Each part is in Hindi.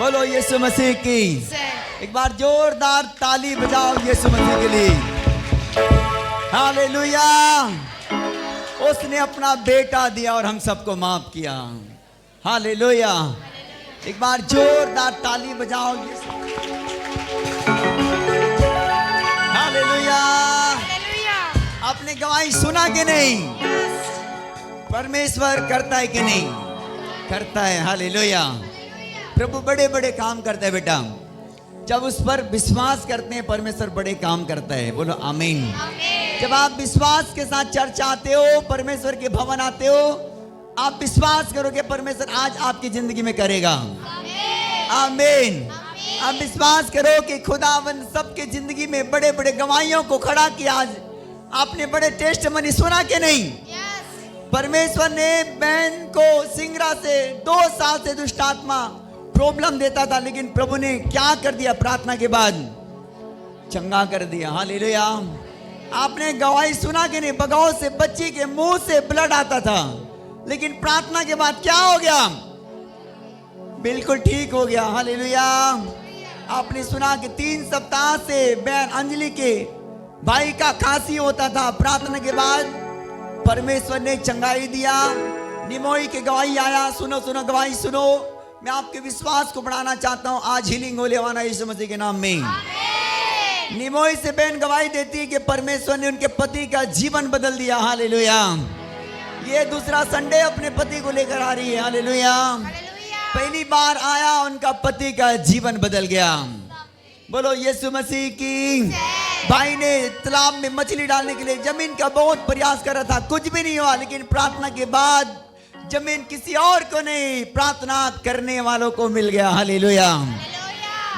बोलो यीशु मसीह की। एक बार जोरदार ताली बजाओ यीशु मसीह के लिए। हालेलुया। उसने अपना बेटा दिया और हम सबको माफ किया। हालेलुया। एक बार जोरदार ताली बजाओ यीशु। हालेलुया। आपने गवाही सुना कि नहीं? परमेश्वर करता है कि नहीं? करता है। हालेलुया। प्रभु बड़े बड़े काम करता है बेटा। जब उस पर विश्वास करते हैं परमेश्वर बड़े काम करता है। बोलो आमीन। जब आप विश्वास के साथ चर्च आते हो, परमेश्वर के भवन आते हो, आप विश्वास करोगे परमेश्वर आज आपकी जिंदगी में करेगा। आमीन। आप विश्वास करो कि खुदावन सबके जिंदगी में बड़े बड़े गवाहियों को खड़ा किया। आज आपने बड़े टेस्टमनी सुना कि नहीं? परमेश्वर ने बहन को सिंगरा से 2 साल से दुष्ट आत्मा प्रॉब्लम देता था, लेकिन प्रभु ने क्या कर दिया? प्रार्थना के बाद चंगा कर दिया। हालेलुया। आपने गवाही सुना कि नहीं? बगाव से बच्ची के मुंह से ब्लड आता था, लेकिन प्रार्थना के बाद क्या हो गया? बिल्कुल ठीक हो गया। हालेलुया। आपने सुना कि 3 सप्ताह से बहन अंजलि के भाई का खांसी होता था, प्रार्थना के बाद परमेश्वर ने चंगाई दिया। निमोई के गवाही आया। सुनो सुनो गवाही सुनो। मैं आपके विश्वास को बढ़ाना चाहता हूं। आज हीलिंग होने वाला यीशु मसीह के नाम में। निमोई से बहन गवाही देती है कि परमेश्वर ने उनके पति का जीवन बदल दिया। हालेलुया। ये दूसरा संडे अपने पति को लेकर आ रही है। हालेलुया। पहली बार आया, उनका पति का जीवन बदल गया। बोलो यीशु मसीह की। भाई ने तालाब में मछली डालने के लिए जमीन का बहुत प्रयास कर रहा था, कुछ भी नहीं हुआ, लेकिन प्रार्थना के बाद जमीन किसी और को नहीं, प्रार्थना करने वालों को मिल गया। हालेलुया।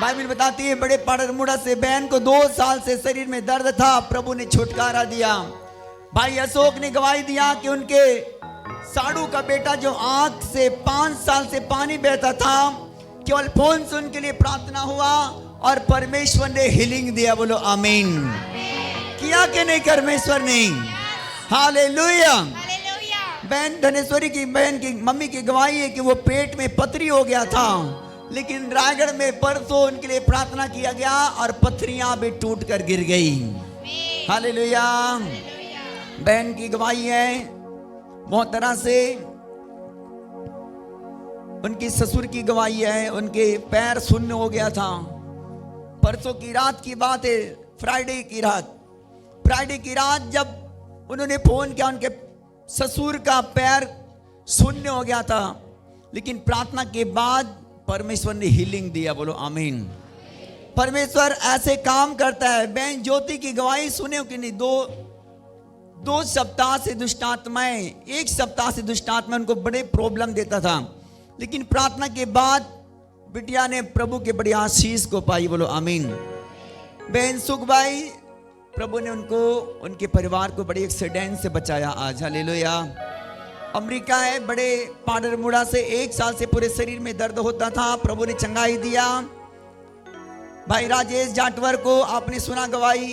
बाइबल बताती है बड़े पाड़रमुड़ा से बहन को 2 साल से शरीर में दर्द था, प्रभु ने छुटकारा दिया। भाई अशोक ने गवाही दिया कि उनके साड़ू का बेटा जो आंख से 5 साल से पानी बहता था, केवल फोन से उनके लिए प्रार्थना हुआ और परमेश्वर ने हीलिंग दिया। बोलो आमीन। किया कि नहीं परमेश्वर ने? हालेलुया। बहन धनेश्वरी की बहन की मम्मी की गवाही है कि वो पेट में पथरी हो गया था, लेकिन रायगढ़ में परसों उनके लिए प्रार्थना किया गया और पथरियां भी टूट कर गिर गई। हालेलुया। बहन की गवाही है बहुत तरह से। उनकी ससुर की गवाही है, उनके पैर शून्य हो गया था। परसों की रात की बात है, फ्राइडे की रात जब उन्होंने फोन किया, उनके ससुर का पैर शून्य हो गया था, लेकिन प्रार्थना के बाद परमेश्वर ने हीलिंग दिया। बोलो आमीन। परमेश्वर ऐसे काम करता है। बहन ज्योति की गवाही सुने हो कि नहीं? 2 सप्ताह से दुष्ट आत्माएं, 1 सप्ताह से दुष्ट आत्मा उनको बड़े प्रॉब्लम देता था, लेकिन प्रार्थना के बाद बिटिया ने प्रभु के बड़ी आशीष को पाई। बोलो आमीन। बहन सुखबाई, प्रभु ने उनको, उनके परिवार को बड़े एक्सीडेंट से बचाया आज। हालेलुया। अमेरिका है, बड़े पाडरमुड़ा से 1 साल से पूरे शरीर में दर्द होता था, प्रभु ने चंगाई दिया। भाई राजेश जाटवर को आपने सुना गवाही,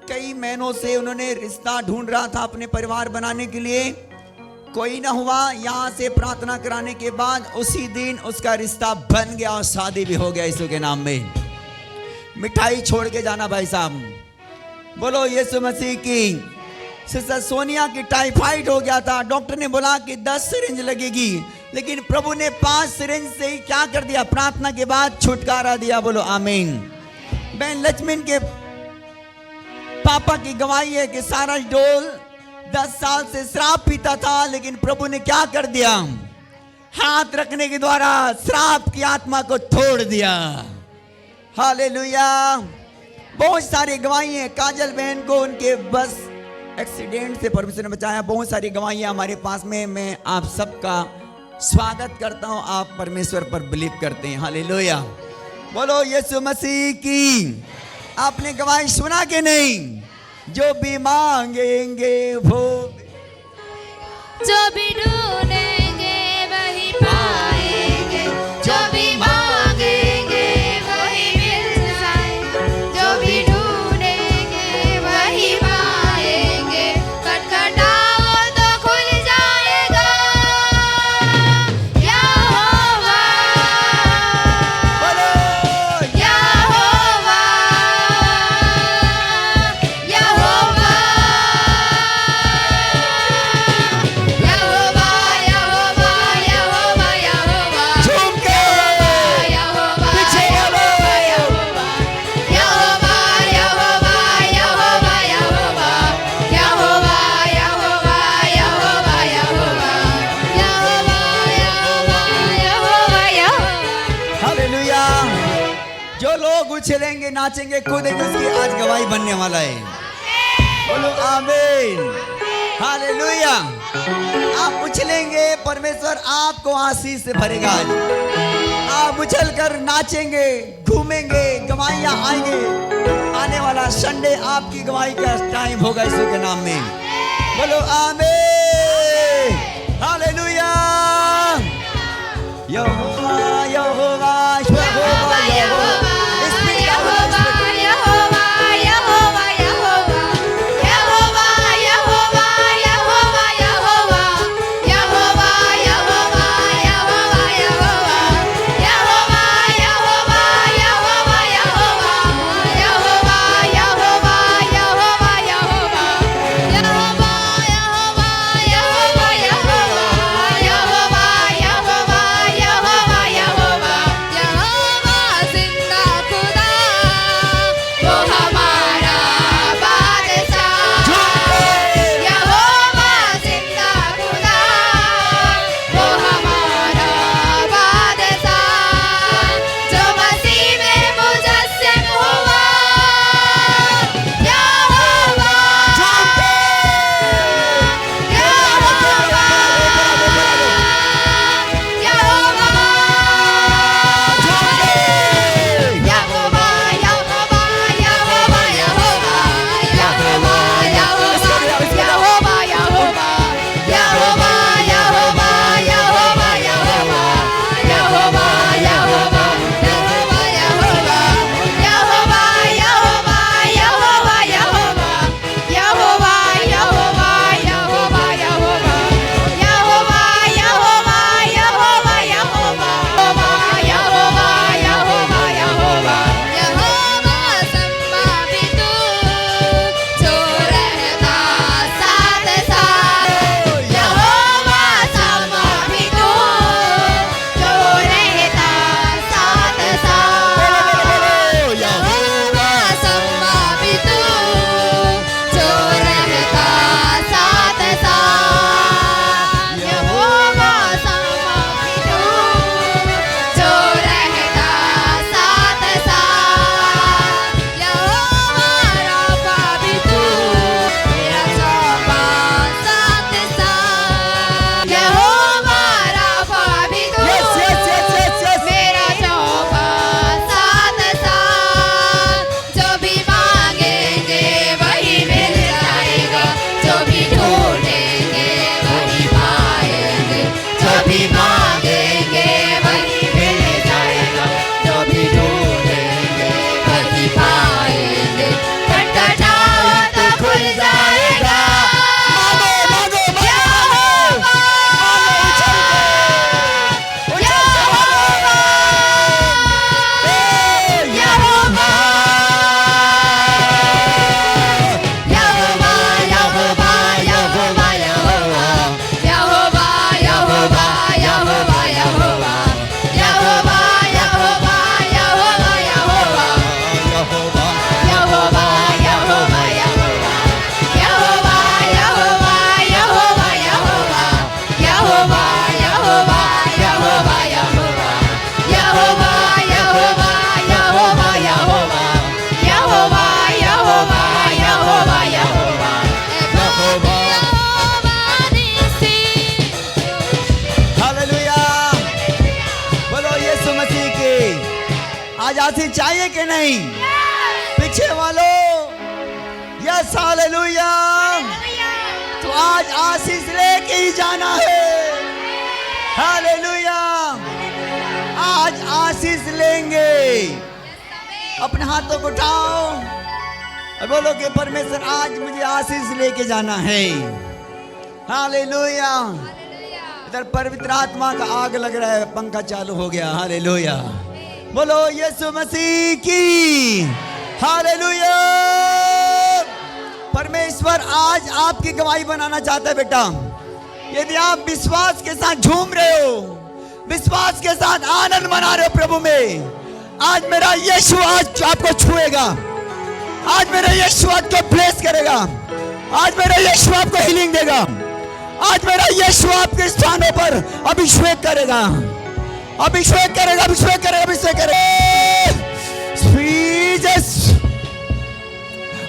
कई महीनों से उन्होंने रिश्ता ढूंढ रहा था अपने परिवार बनाने के लिए, कोई ना हुआ। यहाँ से प्रार्थना कराने के बाद उसी दिन उसका रिश्ता बन गया और शादी भी हो गया यीशु के नाम में। मिठाई छोड़ के जाना भाई साहब। बोलो यीशु मसीह की। सिस्टर सोनिया की टाइफाइड हो गया था, डॉक्टर ने बोला कि 10 सिरिंज लगेगी, लेकिन प्रभु ने 5 सिरिंज से ही क्या कर दिया? प्रार्थना के बाद छुटकारा दिया। बोलो आमीन। बहन लक्ष्मण के पापा की गवाही है कि सारा डोल 10 साल से शराब पीता था, लेकिन प्रभु ने क्या कर दिया? हाथ रखने के द्वारा शराब की आत्मा को छोड़ दिया। हालेलुया। बहुत सारी गवाही है। काजल बहन को उनके बस एक्सीडेंट से परमेश्वर ने बचाया। बहुत सारी गवाहियां हमारे पास में। मैं आप सबका स्वागत करता हूं, आप परमेश्वर पर बिलीव करते हैं। हालेलुया। बोलो यीशु मसीह की। आपने गवाही सुना कि नहीं? जो भी मांगेंगे वो, जो भी ढूंढेंगे वही पाएंगे, जो भी मांगेंगे वही मिल जाएगा, जो भी ढूंढेंगे वही पाएंगे, खटखटाओ तो खुल जाएगा। यहोवा जो लोग उछलेंगे नाचेंगे कूदेंगे उसकी आज गवाही बनने वाला है। बोलो आमीन, हालेलुया। आप उछलेंगे, परमेश्वर आपको आशीष से भरेगा। आप उछल कर नाचेंगे, घूमेंगे, गवाहियां आएंगे। आने वाला संडे आपकी गवाही का टाइम होगा यीशु के नाम में। बोलो आमीन, हालेलुया। यहोवा यहोवा यहोवा यहोवा आशीष चाहिए कि नहीं? पीछे वालों, यस हालेलुया। तो आज आशीष लेके ही जाना है। हालेलुया, आज आशीष लेंगे। अपने हाथों को उठाओ और बोलो कि परमेश्वर आज मुझे आशीष लेके जाना है। हालेलुया। इधर पवित्र आत्मा का आग लग रहा है, पंखा चालू हो गया। हालेलुया, बोलो यीशु मसीह की। हालेलुया। परमेश्वर आज आपकी गवाही बनाना चाहता है बेटा। यदि आप विश्वास के साथ झूम रहे हो, विश्वास के साथ आनंद मना रहे हो प्रभु में, आज मेरा यीशु आज आपको छुएगा। आज मेरा यीशु आपको ब्लेस करेगा। आज मेरा यीशु आपको हीलिंग देगा। आज मेरा यीशु आपके स्थानों पर अभिषेक करेगा, अभिषेक करेगा, अभिषेक करेगा, अभिषेक करेगा।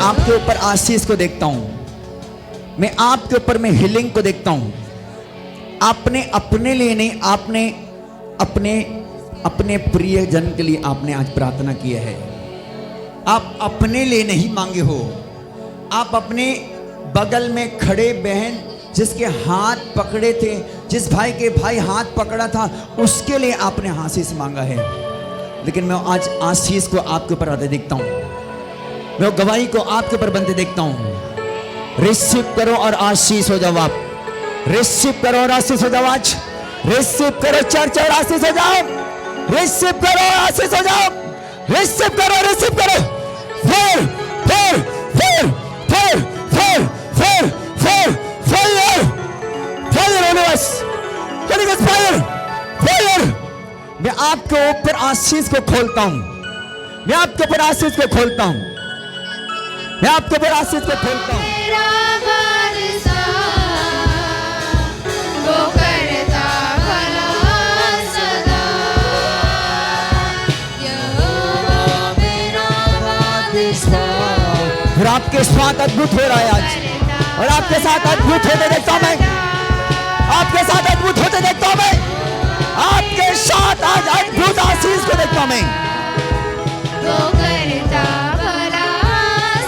आपके ऊपर आशीष को देखता हूं, मैं आपके ऊपर मैं हीलिंग को देखता हूं। आपने अपने लिए नहीं, आपने अपने अपने प्रियजन के लिए आपने आज प्रार्थना की है। आप अपने लिए नहीं मांगे हो, आप अपने बगल में खड़े बहन जिसके हाथ पकड़े थे, जिस भाई के भाई हाथ पकड़ा था, उसके लिए आपने आशीष मांगा है। लेकिन मैं आज आशीष को आपके ऊपर आते देखता हूं, मैं गवाही को आपके ऊपर बनते देखता हूं। रिसीव करो और आशीष हो जाओ। आप रिसीव करो और आशीष हो जाओ। आज रिसीव करो चर्च और आशीष हो जाओ। रिसीव करो और आशीष हो जाओ। रिसीव करो, रिसीव करो। फिर फिर फिर फिर फिर फिर फिर फायर फायर होने बस फायर फायर। मैं आपके ऊपर आशीष को खोलता हूं, मैं आपके ऊपर आशीष को खोलता हूं, मैं आपके ऊपर आशीष को खोलता हूं। मेरा बादशाह वो करता भला सदा। यहोवा मेरा बादशाह। और आपके साथ अद्भुत हो रहा है आज, और आपके साथ अद्भुत होते देखता हूं मैं, आपके साथ अद्भुत होते देखता हूं मैं, आपके साथ आज अद्भुत आशीष को देखता हूं मैं। वो करता भला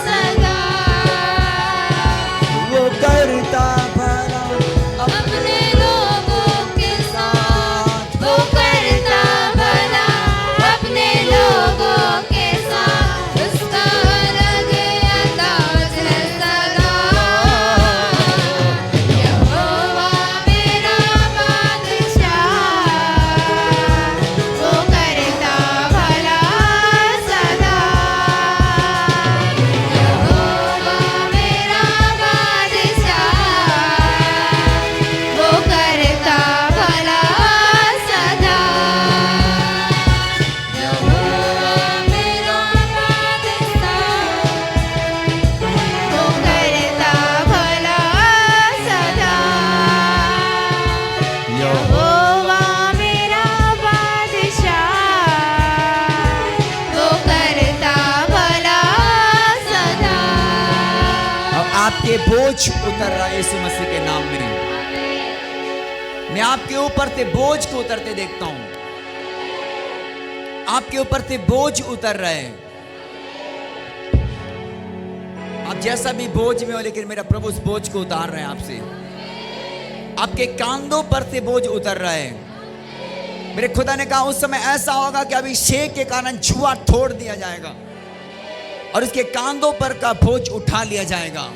सदा। वो करता भला अपने लोगों के साथ। वो करता भला अपने लोगों के साथ। उसका अलग अंदाज है सदा। यहोवा मेरा बादशाह वो करता भला सदा। यहोवा मेरा बादशाह वो करता भला सदा। यहोवा मेरा बादशाह। वो करता भला सदा। यहोवा मेरा बादशाह वो करता भला सदा। अब आपके बोझ उतर रहा है यीशु मसीह के नाम में। मैं आपके ऊपर से बोझ को उतरते देखता हूं, आपके ऊपर से बोझ उतर रहा है। आप जैसा भी बोझ में हो, लेकिन मेरा प्रभु उस बोझ को उतार रहे हैं आपसे। आपके कांधों पर से बोझ उतर रहा है। मेरे खुदा ने कहा उस समय ऐसा होगा कि अभिषेक के कारण जुआ तोड़ दिया जाएगा और उसके कांधों पर का बोझ उठा लिया जाएगा।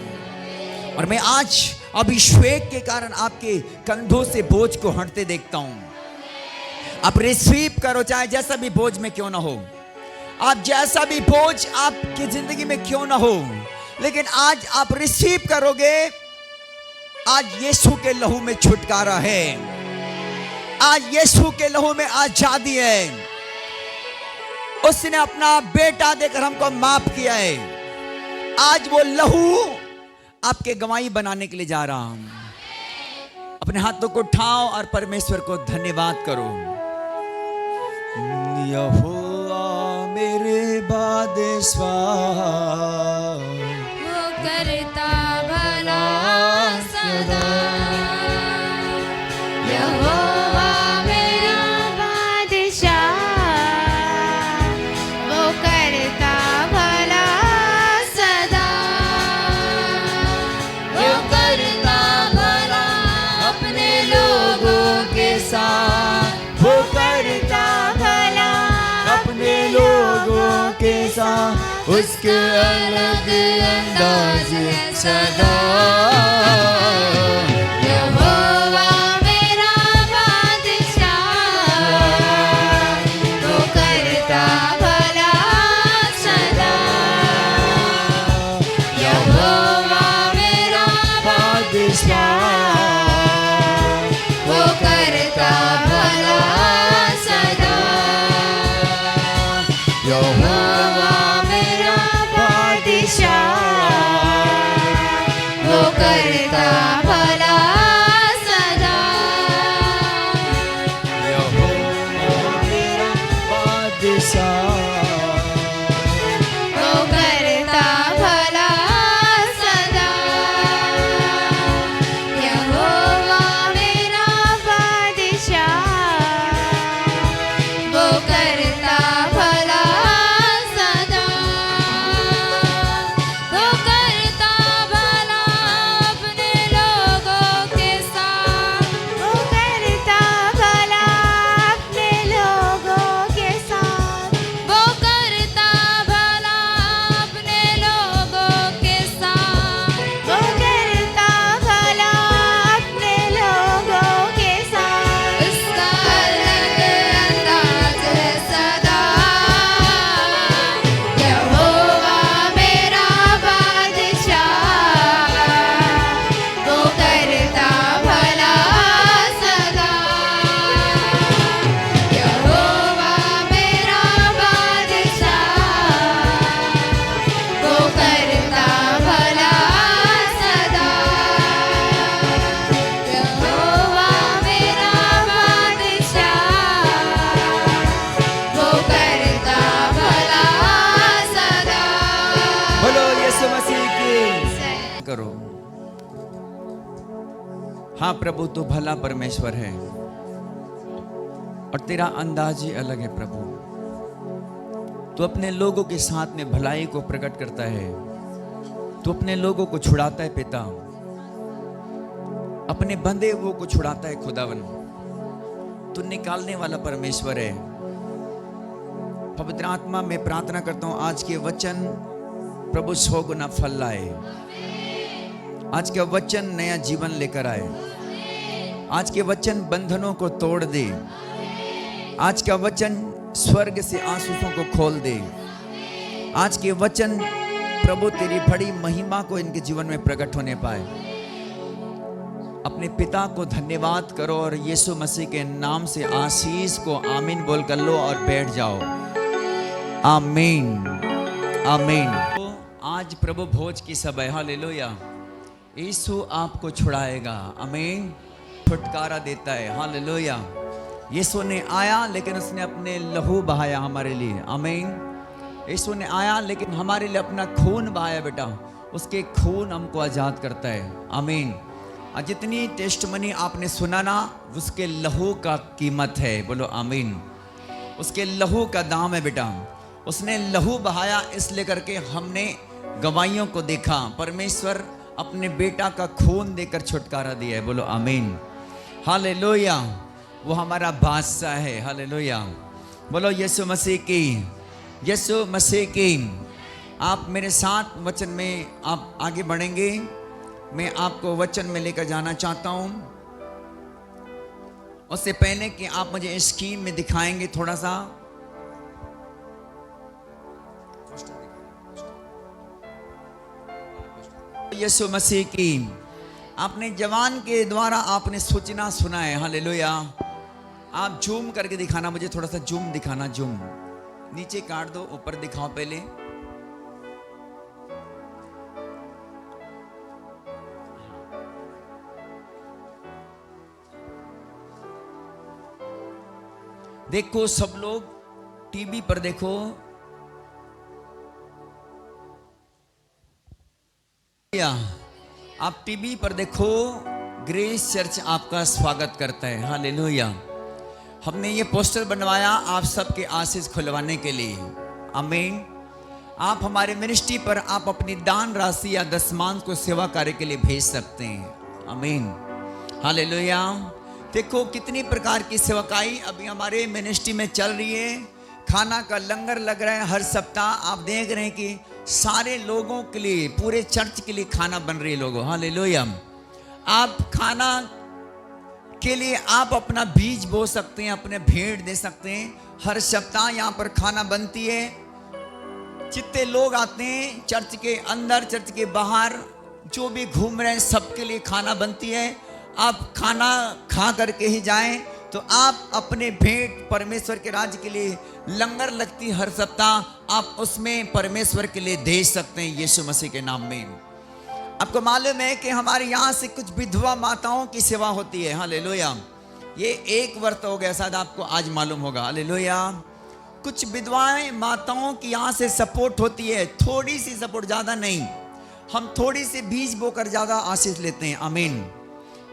और मैं आज अभिषेक के कारण आपके कंधों से बोझ को हटते देखता हूं। आप रिसीव करो, चाहे जैसा भी बोझ में क्यों ना हो, आप जैसा भी बोझ आपकी जिंदगी में क्यों ना हो, लेकिन आज आप रिसीव करोगे। आज यीशु के लहू में छुटकारा है, आज यीशु के लहू में आजादी है। उसने अपना बेटा देकर हमको माफ किया है। आज वो लहू आपके गवाही बनाने के लिए जा रहा हूं। अपने हाथों को उठाओ और परमेश्वर को धन्यवाद करो। यहोवा मेरे बादशाह वो करता भला सदा। यहोवा मेरा बादशाह वो करता भला सदा। वो करता भला अपने लोगों के साथ। वो करता भला अपने लोगों के साथ, उसके अलग अंदाज सदा। यहोवा मेरा बादशाह वो करता भला सदा। यहोवा मेरा बादशाह वो करता भला सदा। यहोवा मेरा बादशाह वो करता हाँ प्रभु, तू भला परमेश्वर है और तेरा अंदाज ही अलग है प्रभु। तू अपने लोगों के साथ में भलाई को प्रकट करता है। तू अपने लोगों को छुड़ाता है पिता, अपने बंधे हुओं को छुड़ाता है खुदावन। तू निकालने वाला परमेश्वर है। पवित्र आत्मा, मैं प्रार्थना करता हूं आज के वचन प्रभु 100 गुना फल लाए। आज के वचन नया जीवन लेकर आए। आज के वचन बंधनों को तोड़ दे। आज का वचन स्वर्ग से आंसुओं को खोल दे। आज के वचन प्रभु तेरी बड़ी महिमा को इनके जीवन में प्रकट होने पाए। अपने पिता को धन्यवाद करो और यीशु मसीह के नाम से आशीष को आमीन बोल कर लो और बैठ जाओ। आमीन आमीन। तो आज प्रभु भोज की समय, हालेलुया। यीशु आपको छुड़ाएगा, आमीन। छुटकारा देता है, हालेलुया। यीशु ने आया लेकिन उसने अपने लहू बहाया हमारे लिए, आमीन। यीशु ने आया लेकिन हमारे लिए अपना खून बहाया बेटा। उसके खून हमको आजाद करता है, आमीन। और जितनी टेस्टमनी आपने सुना ना, उसके लहू का कीमत है, बोलो आमीन। उसके लहू का दाम है बेटा। उसने लहू बहाया इसलिए करके हमने गवाहियों को देखा। परमेश्वर अपने बेटा का खून देकर छुटकारा दिया है, बोलो आमीन। हालेलुया। वो हमारा बादशाह है, हालेलुया। बोलो यीशु मसीह की, यीशु मसीह की। आप मेरे साथ वचन में आप आगे बढ़ेंगे। मैं आपको वचन में लेकर जाना चाहता हूं। उससे पहले कि आप मुझे स्क्रीन में दिखाएंगे थोड़ा सा। यीशु मसीह की। आपने जवान के द्वारा आपने सूचना सुना है, हालेलुया। आप जूम करके दिखाना, मुझे थोड़ा सा जूम दिखाना। जूम नीचे काट दो, ऊपर दिखाओ पहले। देखो सब लोग टीवी पर देखो। आप टीवी पर देखो, ग्रेस चर्च आपका स्वागत करता है, हालेलुया। हमने ये पोस्टर बनवाया आप सबके आशीष खुलवाने के लिए, आमीन। आप हमारे मिनिस्ट्री पर आप अपनी दान राशि या दशमांश को सेवा कार्य के लिए भेज सकते हैं, आमीन, हालेलुया। देखो कितनी प्रकार की सेवकाई अभी हमारे मिनिस्ट्री में चल रही है। खाना का लंगर लग रहा है हर सप्ताह। आप देख रहे हैं कि सारे लोगों के लिए, पूरे चर्च के लिए खाना बन रही है लोगों, हालेलुया। आप खाना के लिए आप अपना बीज बो सकते हैं, अपने भेंट दे सकते हैं। हर सप्ताह यहाँ पर खाना बनती है। जितने लोग आते हैं चर्च के अंदर, चर्च के बाहर, जो भी घूम रहे हैं, सबके लिए खाना बनती है। आप खाना खा करके ही जाएं तो आप अपने भेंट परमेश्वर के राज्य के लिए, लंगर लगती हर सप्ताह, आप उसमें परमेश्वर के लिए दे सकते हैं यीशु मसीह के नाम में। आपको मालूम है कि हमारे यहाँ से कुछ विधवा माताओं की सेवा होती है, हालेलुया। ये एक वर्ष हो गया, शायद आपको आज मालूम होगा, हालेलुया। कुछ विधवाएं माताओं की यहाँ से सपोर्ट होती है, थोड़ी सी सपोर्ट, ज़्यादा नहीं। हम थोड़ी सी बीज बोकर ज़्यादा आशीष लेते हैं, आमीन।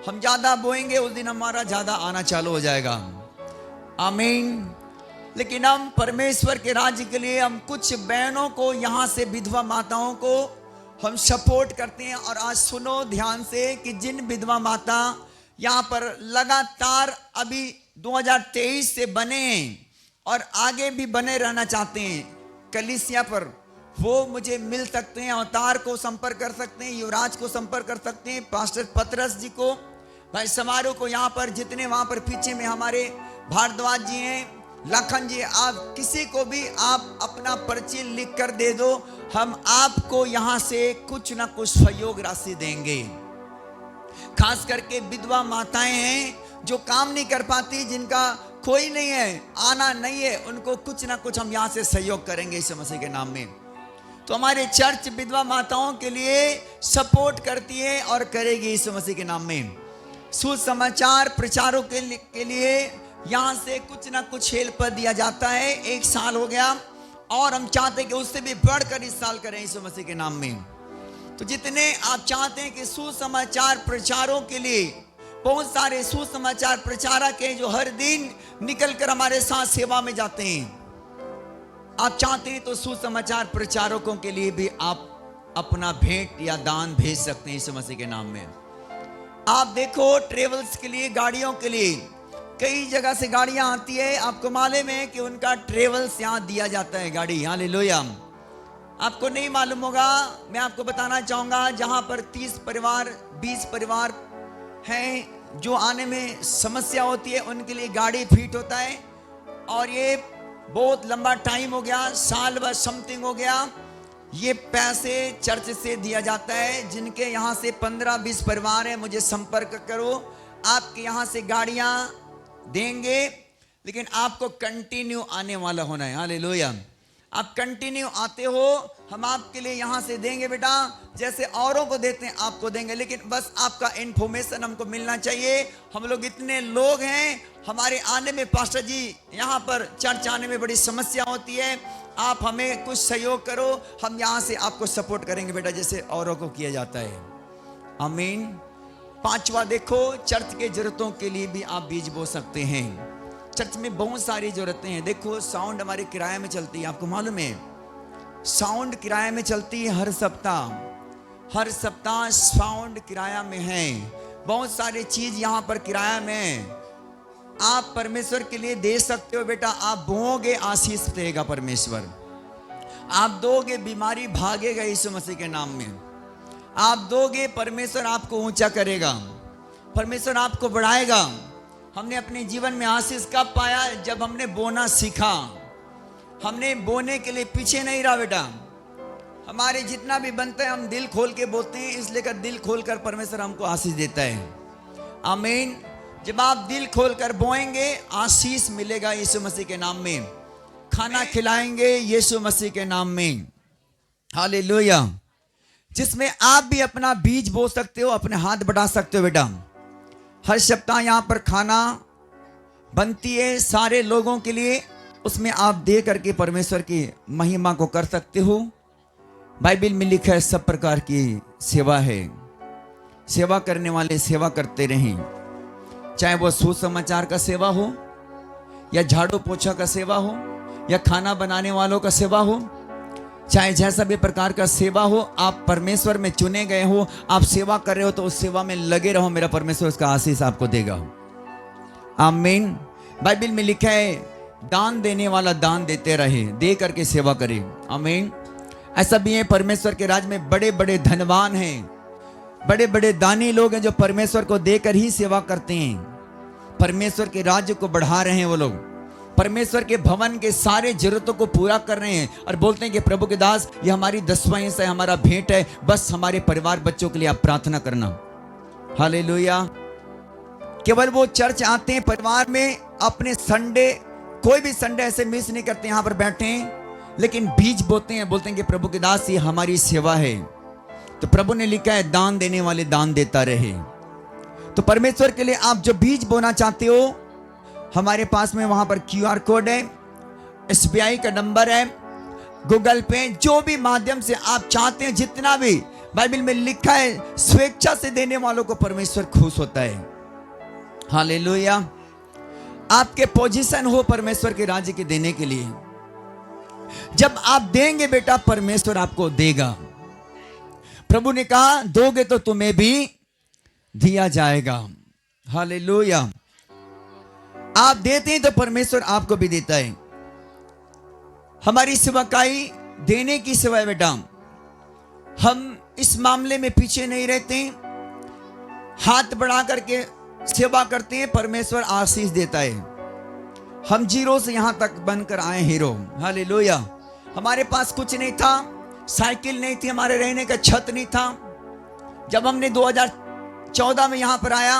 हम ज़्यादा बोएंगे उस दिन हमारा ज़्यादा आना चालू हो जाएगा, आमीन। लेकिन हम परमेश्वर के राज्य के लिए हम कुछ बहनों को, यहाँ से विधवा माताओं को हम सपोर्ट करते हैं। और आज सुनो ध्यान से कि जिन विधवा माता यहाँ पर लगातार अभी 2023 से बने हैं और आगे भी बने रहना चाहते हैं कलीसिया पर, वो मुझे मिल सकते हैं। अवतार को संपर्क कर सकते हैं, युवराज को संपर्क कर सकते हैं, पास्टर पतरस जी को, भाई समारोह को, यहाँ पर जितने वहाँ पर पीछे में हमारे भारद्वाज जी हैं, लखन जी, आप किसी को भी आप अपना पर्ची लिख कर दे दो। हम आपको यहाँ से कुछ ना कुछ सहयोग राशि देंगे। खास करके विधवा माताएं हैं जो काम नहीं कर पाती, जिनका कोई नहीं है, आना नहीं है, उनको कुछ ना कुछ हम यहाँ से सहयोग करेंगे यीशु मसीह के नाम में। तो हमारे चर्च विधवा माताओं के लिए सपोर्ट करती है और करेगी यीशु मसीह के नाम में। सुसमाचार प्रचारों के लिए यहाँ से कुछ ना कुछ हेल्प दिया जाता है। 1 साल हो गया और हम चाहते हैं कि उससे भी बढ़कर इस साल करें यीशु मसीह के नाम में। तो जितने आप चाहते हैं कि सुसमाचार प्रचारों के लिए बहुत सारे सुसमाचार प्रचारक हैं जो हर दिन निकल कर हमारे साथ सेवा में जाते हैं। आप चाहते हैं तो सुसमाचार प्रचारकों के लिए भी आप अपना भेंट या दान भेज सकते हैं यीशु मसीह के नाम में। आप देखो ट्रेवल्स के लिए, गाड़ियों के लिए कई जगह से गाड़ियां आती है, आपको मालूम है कि उनका ट्रेवल्स यहाँ दिया जाता है गाड़ी। हालेलुया। आपको नहीं मालूम होगा, मैं आपको बताना चाहूंगा, जहां पर 30 परिवार 20 परिवार हैं जो आने में समस्या होती है, उनके लिए गाड़ी फिट होता है। और ये बहुत लंबा टाइम हो गया, साल भर समथिंग हो गया, ये पैसे चर्च से दिया जाता है। जिनके यहाँ से 15-20 परिवार हैं, मुझे संपर्क करो, आपके यहाँ से गाड़ियाँ देंगे, लेकिन आपको कंटिन्यू आने वाला होना है। हालेलुया। आप कंटिन्यू आते हो, हम आपके लिए यहाँ से देंगे बेटा, जैसे औरों को देते हैं आपको देंगे, लेकिन बस आपका इन्फॉर्मेशन हमको मिलना चाहिए। हम लोग इतने लोग हैं, हमारे आने में पास्टर जी यहाँ पर चर्च आने में बड़ी समस्या होती है, आप हमें कुछ सहयोग करो, हम यहाँ से आपको सपोर्ट करेंगे बेटा, जैसे औरों को किया जाता है। आमीन। 5वां देखो, चर्च के जरूरतों के लिए भी आप बीज बो सकते हैं। चर्च में बहुत सारी जरूरतें हैं। देखो साउंड हमारे किराए में चलती है, आपको मालूम है साउंड किराए में चलती है। हर सप्ताह साउंड किराया में है। बहुत सारी चीज यहाँ पर किराया में है। आप परमेश्वर के लिए दे सकते हो बेटा। आप बोओगे, आशीष देगा परमेश्वर। आप दोगे, बीमारी भागेगा यीशु मसीह के नाम में। आप दोगे, परमेश्वर आपको ऊंचा करेगा, परमेश्वर आपको बढ़ाएगा। हमने अपने जीवन में आशीष कब पाया? जब हमने बोना सीखा। हमने बोने के लिए पीछे नहीं रहा बेटा। हमारे जितना भी बनता है हम दिल खोल के बोलते हैं, इसलिए कर दिल खोल कर परमेश्वर हमको आशीष देता है। आमीन। जब आप दिल खोल कर बोएंगे, आशीष मिलेगा यीशु मसीह के नाम में। खाना खिलाएंगे यीशु मसीह के नाम में। हालेलुया। जिसमें आप भी अपना बीज बो सकते हो, अपने हाथ बढ़ा सकते हो बेटा। हर सप्ताह यहाँ पर खाना बनती है सारे लोगों के लिए, उसमें आप दे करके परमेश्वर की महिमा को कर सकते हो। बाइबल में लिखा है सब प्रकार की सेवा है, सेवा करने वाले सेवा करते रहें। चाहे वो सुसमाचार का सेवा हो, या झाड़ू पोछा का सेवा हो, या खाना बनाने वालों का सेवा हो, चाहे जैसा भी प्रकार का सेवा हो, आप परमेश्वर में चुने गए हो, आप सेवा कर रहे हो तो उस सेवा में लगे रहो, मेरा परमेश्वर उसका आशीष आपको देगा। आमीन। बाइबल में लिखा है दान देने वाला दान देते रहे, दे करके सेवा करे। आमीन। ऐसा भी है, परमेश्वर के राज में बड़े बड़े धनवान हैं, बड़े बड़े दानी लोग हैं जो परमेश्वर को देकर ही सेवा करते हैं, परमेश्वर के राज्य को बढ़ा रहे हैं। वो लोग परमेश्वर के भवन के सारे जरूरतों को पूरा कर रहे हैं और बोलते हैं कि प्रभु के दास, ये हमारी 10वां हिस्सा है, हमारा भेंट है, बस हमारे परिवार बच्चों के लिए आप प्रार्थना करना। हालेलुया। केवल वो चर्च आते हैं परिवार में, अपने संडे, कोई भी संडे ऐसे मिस नहीं करते, यहाँ पर बैठे हैं, लेकिन बीज बोते हैं, बोलते हैं कि प्रभु के दास ये हमारी सेवा है। तो प्रभु ने लिखा है दान देने वाले दान देता रहे। तो परमेश्वर के लिए आप जो बीज बोना चाहते हो, हमारे पास में वहां पर QR कोड है, SBI का नंबर है, गूगल पे, जो भी माध्यम से आप चाहते हैं, जितना भी बाइबल में लिखा है, स्वेच्छा से देने वालों को परमेश्वर खुश होता है। हालेलुया। आपके पोजीशन हो परमेश्वर के राज्य के देने के लिए। जब आप देंगे बेटा, परमेश्वर आपको देगा। प्रभु ने कहा दोगे तो तुम्हें भी दिया जाएगा। हालेलुया। आप देते हैं तो परमेश्वर आपको भी देता है। हमारी सेवकाई देने की सेवा है बेटा। हम इस मामले में पीछे नहीं रहते, हाथ बढ़ा करके सेवा करते हैं, परमेश्वर आशीष देता है। हम जीरो से यहां तक बनकर आए हीरो। हालेलुया। हमारे पास कुछ नहीं था, साइकिल नहीं थी, हमारे रहने का छत नहीं था। जब हमने 2014 में यहां पर आया,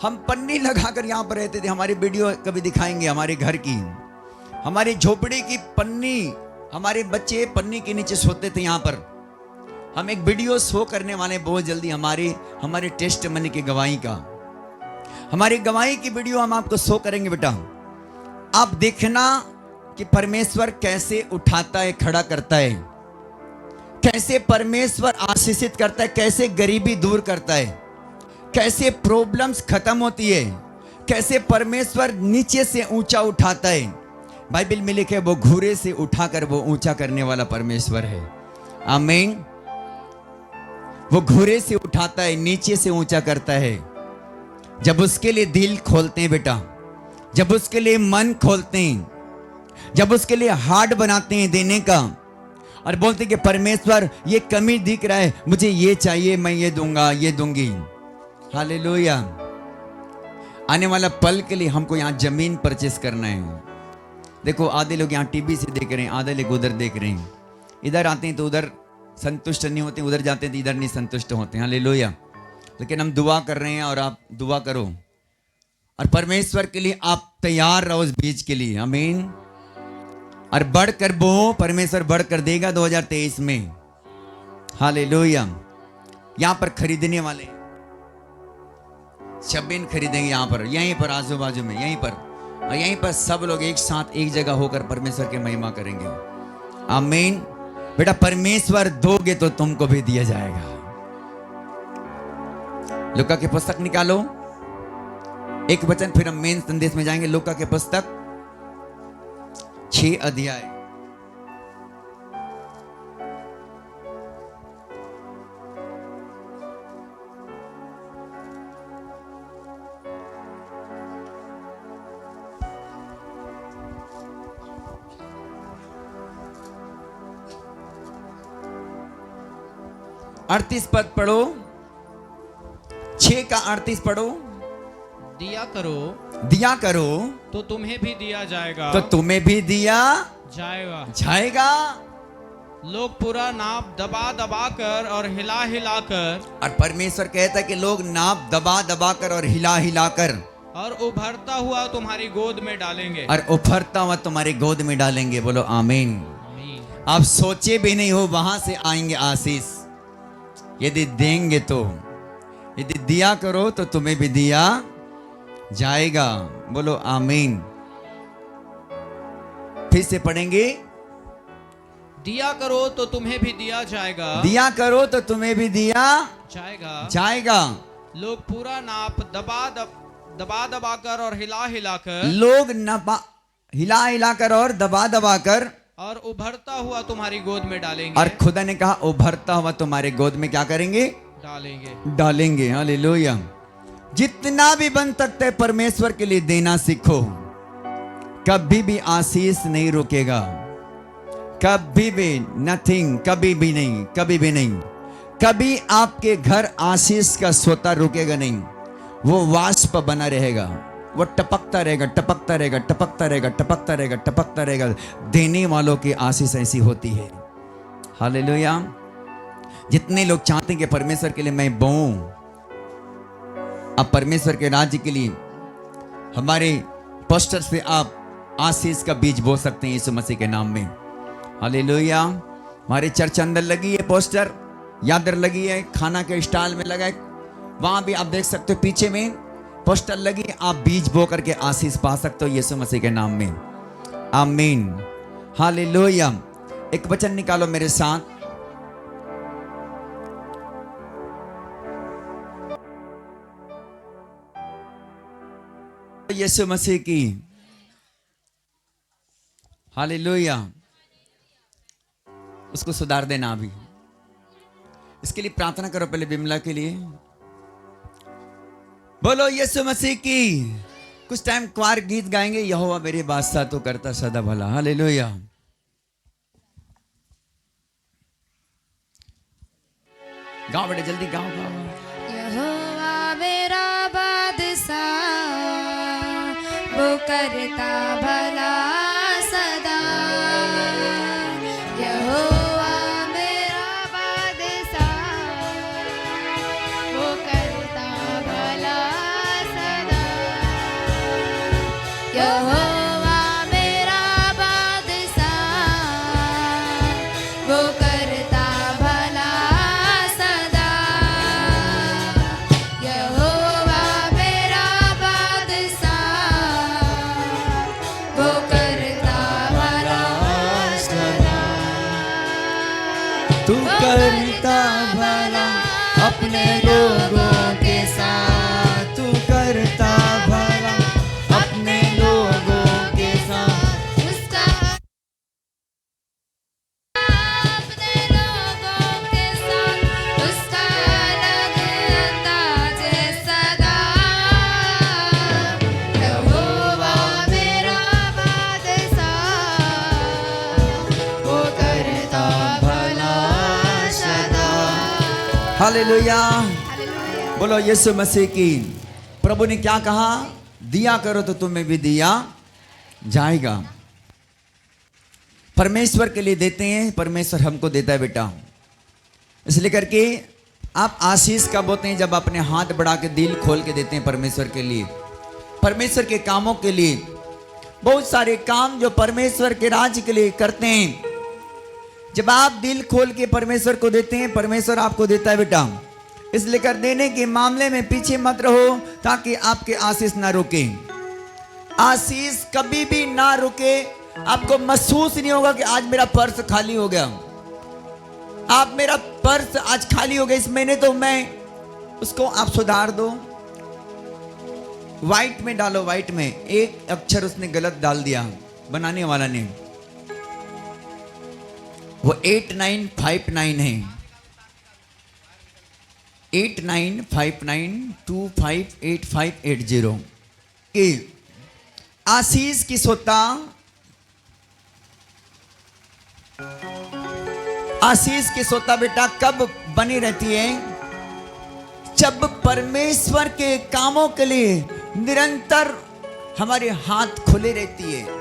हम पन्नी लगाकर यहाँ पर रहते थे। हमारी वीडियो कभी दिखाएंगे हमारे घर की, हमारी झोपड़ी की पन्नी, हमारे बच्चे पन्नी के नीचे सोते थे यहाँ पर। हम एक वीडियो शो करने वाले बहुत जल्दी, हमारे टेस्ट मनी की गवाही का, हमारी गवाही की वीडियो हम आपको शो करेंगे बेटा। आप देखना कि परमेश्वर कैसे उठाता है, खड़ा करता है, कैसे परमेश्वर आशीषित करता है, कैसे गरीबी दूर करता है, कैसे प्रॉब्लम्स खत्म होती है, कैसे परमेश्वर नीचे से ऊंचा उठाता है। बाइबल में लिखे वो घूरे से उठाकर वो ऊंचा करने वाला परमेश्वर है। आमीन। वो घूरे से उठाता है, नीचे से ऊंचा करता है। जब उसके लिए दिल खोलते हैं बेटा, जब उसके लिए मन खोलते हैं, जब उसके लिए हार्ट बनाते हैं देने का, और बोलते हैं कि परमेश्वर ये कमी दिख रहा है, मुझे ये चाहिए, मैं ये दूंगा, ये दूंगी। हालेलुया। आने वाला पल के लिए हमको यहाँ जमीन परचेस करना है। देखो आधे लोग यहाँ टीवी से देख रहे हैं, आधे लोग उधर देख रहे हैं। इधर आते हैं तो उधर संतुष्ट नहीं होते, उधर जाते हैं तो इधर नहीं संतुष्ट होते हैं। हालेलुया। लेकिन हम दुआ कर रहे हैं और आप दुआ करो और परमेश्वर के लिए आप तैयार रहो उस बीज के लिए। आमीन। और बढ़कर बो, परमेश्वर बढ़कर देगा 2023 में। हालेलुया। यहां पर खरीदने वाले जमीन खरीदेंगे, यहां पर, यहीं पर आजू बाजू में, यहीं पर, और यहीं पर सब लोग एक साथ एक जगह होकर परमेश्वर की महिमा करेंगे। आमीन। बेटा परमेश्वर दोगे तो तुमको भी दिया जाएगा। लूका की पुस्तक निकालो, एक वचन, फिर हम मेन संदेश में जाएंगे। लूका की पुस्तक 6 अध्याय। अड़तीस पद पढ़ो, 6 का 38 पढ़ो। दिया करो दिया करो तो तुम्हें भी दिया जाएगा, तो तुम्हें भी दिया जाएगा। लोग पूरा नाप दबा दबा कर और हिला हिला कर, और परमेश्वर कहता है कि लोग नाप दबा दबा कर और हिला हिला कर और उभरता हुआ तुम्हारी गोद में डालेंगे, और उभरता हुआ तुम्हारी गोद में डालेंगे। बोलो आमीन। आप सोचे भी नहीं हो वहां से आएंगे आशीष, यदि देंगे तो। यदि दिया करो तो तुम्हें भी दिया जाएगा। बोलो आमीन। फिर से पढ़ेंगे। दिया करो तो तुम्हें भी दिया जाएगा, दिया करो तो तुम्हें भी दिया जाएगा। लोग पूरा नाप दबा दबा कर और हिला हिला कर, लोग हिला हिला कर और दबा दबा कर और उभरता हुआ तुम्हारी गोद में डालेंगे। और खुदा ने कहा उभरता हुआ तुम्हारे गोद में क्या करेंगे? डालेंगे। हालेलुया। जितना भी बन सकता है परमेश्वर के लिए देना सीखो। कभी भी आशीष नहीं रुकेगा, कभी भी नथिंग, कभी भी नहीं, कभी भी नहीं। कभी आपके घर आशीष का सोता रुकेगा नहीं, वो वाष्प बना रहेगा, वो टपकता रहेगा, टपकता रहेगा, टपकता रहेगा, टपकता रहेगा, टपकता रहेगा। देने वालों की आशीष ऐसी होती है। हालेलुया। जितने लोग चाहते हैं कि परमेश्वर के लिए मैं बोऊं, अब परमेश्वर के राज्य के लिए हमारे पोस्टर से आप आशीष का बीज बो सकते हैं यीशु मसीह के नाम में। हालेलुया। हमारे चर्च अंदर लगी है पोस्टर, यादर लगी है, खाना के स्टॉल में लगा है, वहां भी आप देख सकते हो पीछे में पोस्टर लगी, आप बीज बो करके आशीष पा सकते हो यीशु मसीह के नाम में। आमीन। हालेलुया। एक वचन निकालो मेरे साथ। यीशु मसीह की। हालेलुया। उसको सुधार देना अभी। इसके लिए प्रार्थना करो पहले बिमला के लिए। बोलो यीशु मसीह की। कुछ टाइम क्वार गीत गाएंगे, यहोवा मेरे बादशाह तो करता सदा भला। हालेलुया। गाओ बेटे जल्दी गाओ गाओ। यहोवा मेरा बादशाह वो करता भला सदा। यहोवा मेरा बादशाह वो करता भला सदा। यहोवा मेरा बादशाह वो करता भला सदा। यहोवा मेरा बादशाह वो करता भला सदा। तू करता भला अपने लोगों के साथ। हालेलुया। हालेलुया। बोलो यीशु मसीह की। प्रभु ने क्या कहा? दिया करो तो तुम्हें भी दिया जाएगा। परमेश्वर के लिए देते हैं, परमेश्वर हमको देता है बेटा। इसलिए करके आप आशीष कब होते हैं? जब अपने हाथ बढ़ा के दिल खोल के देते हैं परमेश्वर के लिए, परमेश्वर के कामों के लिए। बहुत सारे काम जो परमेश्वर के राज्य के लिए करते हैं, जब आप दिल खोल के परमेश्वर को देते हैं, परमेश्वर आपको देता है बेटा। इसलिए कर देने के मामले में पीछे मत रहो, ताकि आपके आशीष ना रुके। आशीष कभी भी ना रुके। आपको महसूस नहीं होगा कि आज मेरा पर्स खाली हो गया। आप मेरा पर्स आज खाली हो गया इस महीने, तो मैं उसको आप सुधार दो। व्हाइट में डालो, व्हाइट में एक अक्षर उसने गलत डाल दिया बनाने वाला ने, वो 8959 है। 8959258580। आशीष की सोता, आशीष की सोता बेटा कब बनी रहती है? जब परमेश्वर के कामों के लिए निरंतर हमारे हाथ खुले रहती है।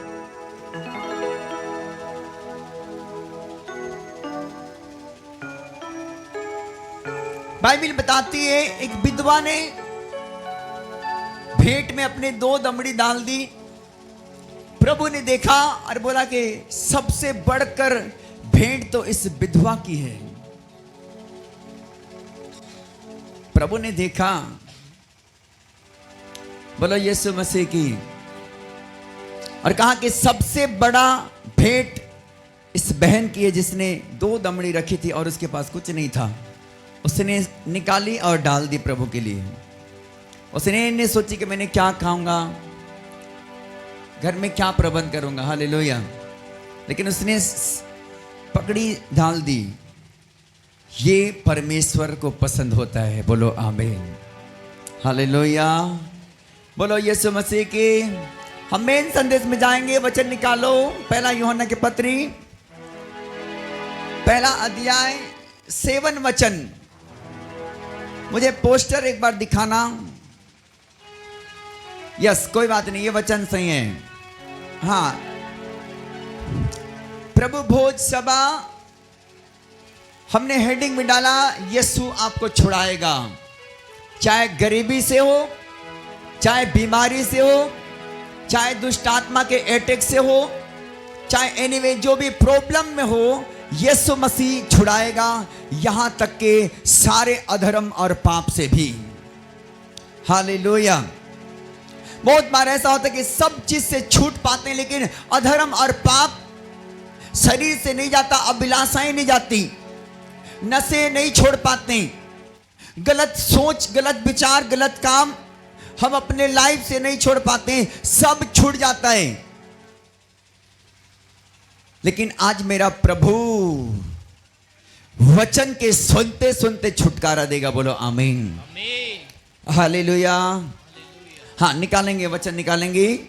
बाइबल बताती है एक विधवा ने भेंट में अपने 2 दमड़ी डाल दी। प्रभु ने देखा और बोला कि सबसे बढ़कर भेंट तो इस विधवा की है। प्रभु ने देखा, बोलो यीशु मसीह की, और कहा कि सबसे बड़ा भेंट इस बहन की है जिसने 2 दमड़ी रखी थी और उसके पास कुछ नहीं था। उसने निकाली और डाल दी प्रभु के लिए। उसने नहीं सोची कि मैंने क्या खाऊंगा, घर में क्या प्रबंध करूंगा। हालेलुया। लेकिन उसने पकड़ी, डाल दी। ये परमेश्वर को पसंद होता है। बोलो आमीन। हालेलुया। बोलो यीशु मसीह की। हम मेन संदेश में जाएंगे। वचन निकालो, पहला यूहन्ना की पत्री, पहला अध्याय 7 वचन। मुझे पोस्टर एक बार दिखाना। यस, कोई बात नहीं, ये वचन सही है। हाँ, प्रभु भोज सभा, हमने हेडिंग में डाला यीशु आपको छुड़ाएगा। चाहे गरीबी से हो, चाहे बीमारी से हो, चाहे दुष्ट आत्मा के अटैक से हो, चाहे एनीवे जो भी प्रॉब्लम में हो, यीशु मसीह छुड़ाएगा। यहां तक के सारे अधर्म और पाप से भी। हालेलुया। बहुत बार ऐसा होता है कि सब चीज से छूट पाते हैं, लेकिन अधर्म और पाप शरीर से नहीं जाता, अभिलाषाएं नहीं जाती, नशे नहीं छोड़ पाते, गलत सोच, गलत विचार, गलत काम हम अपने लाइफ से नहीं छोड़ पाते, सब छूट जाता है। लेकिन आज मेरा प्रभु वचन के सुनते सुनते छुटकारा देगा। बोलो आमीन। हालेलुया। हाँ, निकालेंगे वचन, निकालेंगे।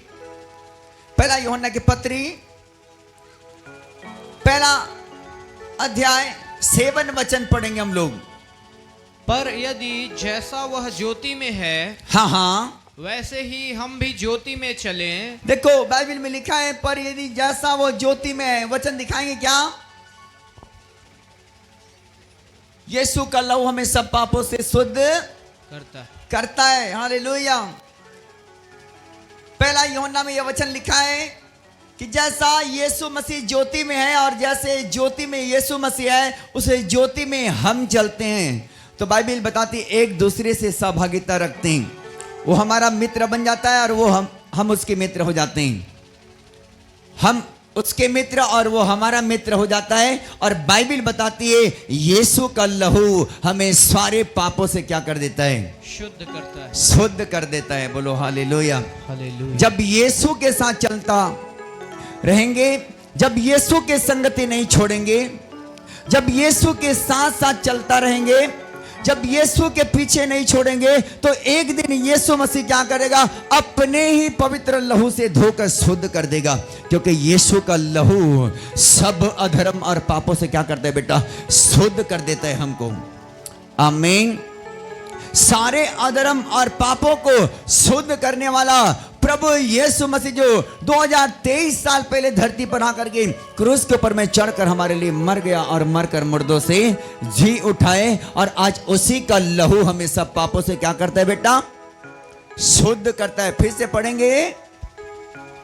पहला यूहन्ना की पत्री, पहला अध्याय 7 वचन पढ़ेंगे हम लोग। पर यदि जैसा वह ज्योति में है, हाँ हाँ, वैसे ही हम भी ज्योति में चलें। देखो बाइबल में लिखा है, पर यदि जैसा वो ज्योति में है। वचन दिखाएंगे क्या? यीशु का लहू हमें सब पापों से शुद्ध करता है। हालेलुया। पहला यूहन्ना में यह वचन लिखा है कि जैसा यीशु मसीह ज्योति में है और जैसे ज्योति में यीशु मसीह है, उसे ज्योति में हम चलते हैं। तो बाइबल बताती है एक दूसरे से सहभागिता रखते हैं। वो हमारा मित्र बन जाता है और वो हम उसके मित्र हो जाते हैं। हम उसके मित्र और वो हमारा मित्र हो जाता है। और बाइबल बताती है यीशु का लहू हमें सारे पापों से क्या कर देता है? शुद्ध करता है, शुद्ध कर देता है। बोलो हालेलुया। हालेलुया। जब यीशु के साथ चलता रहेंगे, जब यीशु के संगति नहीं छोड़ेंगे, जब यीशु के साथ साथ चलता रहेंगे, जब यीशु के पीछे नहीं छोड़ेंगे, तो एक दिन यीशु मसीह क्या करेगा? अपने ही पवित्र लहू से धोकर शुद्ध कर देगा। क्योंकि यीशु का लहू सब अधर्म और पापों से क्या करता है बेटा? शुद्ध कर देता है हमको। आमीन। सारे अधर्म और पापों को शुद्ध करने वाला प्रभु यीशु मसीह जो 2023 साल पहले धरती पर आकर के क्रूस के ऊपर में चढ़कर हमारे लिए मर गया और मरकर मुर्दों से जी उठाए, और आज उसी का लहू हमें सब पापों से क्या करता है बेटा? शुद्ध करता है। फिर से पढ़ेंगे।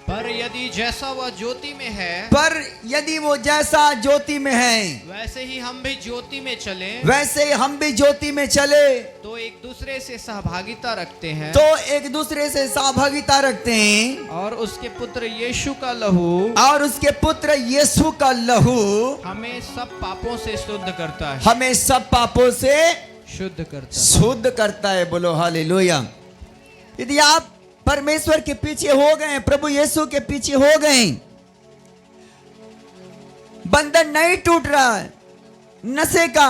पर यदि जैसा वह ज्योति में है, पर यदि वो जैसा ज्योति में है, वैसे ही हम भी ज्योति में चले, वैसे ही हम भी ज्योति में चले, तो एक दूसरे से सहभागिता रखते हैं, तो एक दूसरे से सहभागिता रखते हैं, और उसके पुत्र यीशु का लहू, और उसके पुत्र यीशु का लहू हमें सब पापों से शुद्ध करता है, हमें सब पापों से शुद्ध करता है। शुद्ध करता है। बोलो हालेलुया। यदि आप परमेश्वर के पीछे हो गए, प्रभु यीशु के पीछे हो गए, बंधन नहीं टूट रहा है, नशे का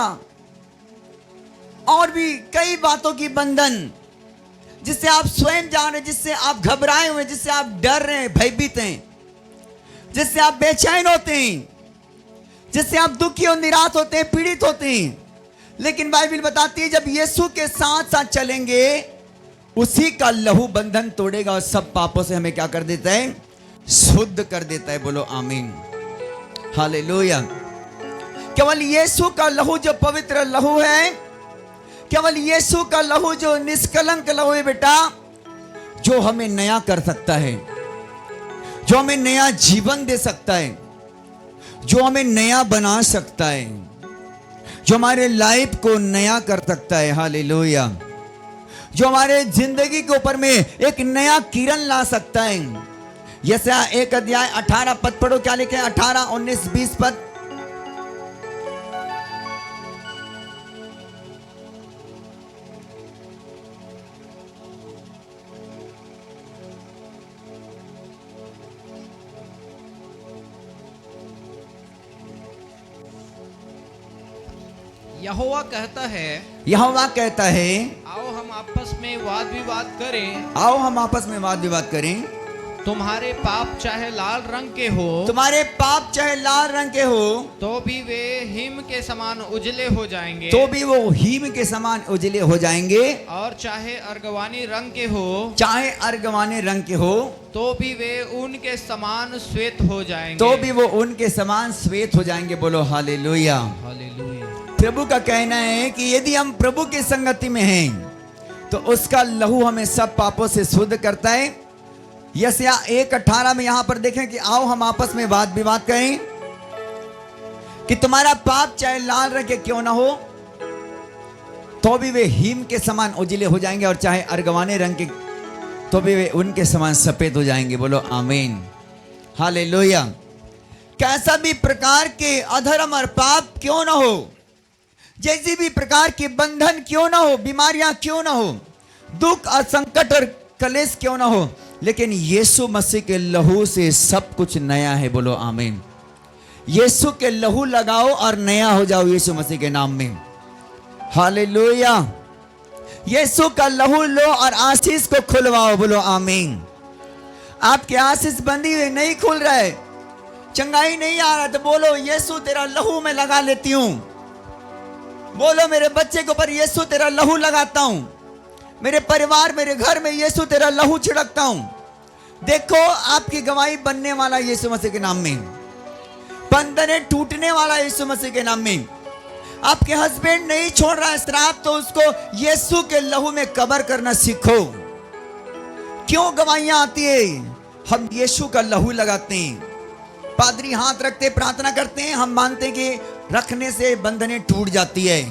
और भी कई बातों की बंधन, जिससे आप स्वयं जान रहे, जिससे आप घबराए हुए, जिससे आप डर रहे हैं, भयभीत हैं, जिससे आप बेचैन होते हैं, जिससे आप दुखी और निराश होते हैं, पीड़ित होते हैं। लेकिन बाइबल बताती है जब यीशु के साथ साथ चलेंगे, उसी का लहू बंधन तोड़ेगा और सब पापों से हमें क्या कर देता है? शुद्ध कर देता है। बोलो आमीन, हालेलुया। केवल यीशु का लहू जो पवित्र लहू है, केवल यीशु का लहू जो निष्कलंक लहू है बेटा, जो हमें नया कर सकता है, जो हमें नया जीवन दे सकता है, जो हमें नया बना सकता है, जो हमारे लाइफ को नया कर सकता है। हालेलुया। जो हमारे जिंदगी के ऊपर में एक नया किरण ला सकता है। यशायाह 1 अध्याय 18 पद पढ़ो, क्या लिखे? 18, 19, 20 पद। यहोवा कहता है, यहोवा कहता है, आओ हम आपस में वाद विवाद करें, आओ हम आपस में वाद विवाद करें। तुम्हारे पाप चाहे लाल रंग के हो, तुम्हारे पाप चाहे लाल रंग के हो, तो भी वे हिम के समान उजले हो जाएंगे, तो भी वो हिम के समान उजले हो जाएंगे। और चाहे अर्गवानी रंग के हो, चाहे अर्गवाने रंग के हो, तो भी वे उनके समान श्वेत हो जाएंगे, तो भी वो उनके समान श्वेत हो जाएंगे। बोलो हालेलुया। हालेलुया। प्रभु का कहना है कि यदि हम प्रभु की संगति में हैं, तो उसका लहू हमें सब पापों से शुद्ध करता है। यशायाह 1:18 में यहां पर देखें कि आओ हम आपस में वाद विवाद करें कि तुम्हारा पाप चाहे लाल रंग के क्यों ना हो, तो भी वे हिम के समान उजले हो जाएंगे, और चाहे अर्गवाने रंग के, तो भी वे उनके समान सफेद हो जाएंगे। बोलो आमीन, हालेलुया। कैसा भी प्रकार के अधर्म और पाप क्यों ना हो, जैसी भी प्रकार के बंधन क्यों ना हो, बीमारियां क्यों ना हो, दुख और संकट और कलेश क्यों ना हो, लेकिन यीशु मसीह के लहू से सब कुछ नया है। बोलो आमीन। यीशु के लहू लगाओ और नया हो जाओ यीशु मसीह के नाम में। हालेलुया। यीशु का लहू लो और आशीष को खुलवाओ। बोलो आमीन। आपके आशीष बंदी हुई नहीं खुल रहा है, चंगाई नहीं आ रहा, तो बोलो यीशु तेरा लहू मैं लगा लेती हूं। बोलो मेरे बच्चे के ऊपर यीशु तेरा लहू लगाता हूं, मेरे परिवार मेरे घर में यीशु तेरा लहू छिड़कता हूं। देखो आपकी गवाही बनने वाला यीशु मसीह के नाम में, बंधने टूटने वाला यीशु मसीह के नाम में। आपके हस्बैंड नहीं छोड़ रहा है श्राप, तो उसको यीशु के लहू में कवर करना सीखो। क्यों गवाहियां आती है? हम यीशु का लहू लगाते हैं, पादरी हाथ रखते प्रार्थना करते हैं, हम मानते हैं कि रखने से बंधनें टूट जाती है,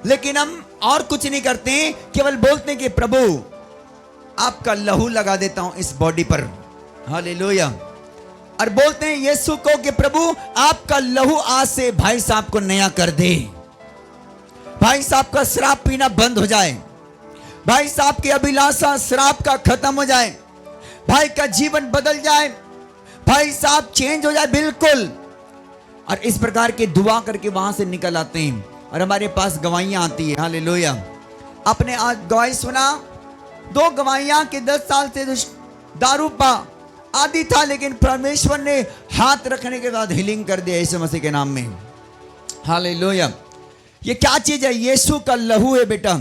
लेकिन हम और कुछ नहीं करते हैं, केवल बोलते हैं कि प्रभु आपका लहू लगा देता हूं इस बॉडी पर। हालेलुया। और बोलते हैं यीशु को कि प्रभु आपका लहू आज से भाई साहब को नया कर दे, भाई साहब का शराब पीना बंद हो जाए, भाई साहब की अभिलाषा शराब का खत्म हो जाए, भाई का जीवन बदल जाए, भाई साहब चेंज हो जाए बिल्कुल। और इस प्रकार की दुआ करके वहां से निकल आते हैं और हमारे पास गवाहियां आती है। हालेलुया। आपने आज गवाही सुना, 2 गवाहियां कि 10 साल से दारू पा आदि था, लेकिन परमेश्वर ने हाथ रखने के बाद हीलिंग कर दिया यीशु मसीह के नाम में। हालेलुया। ये क्या चीज है? यीशु का लहू है बेटा,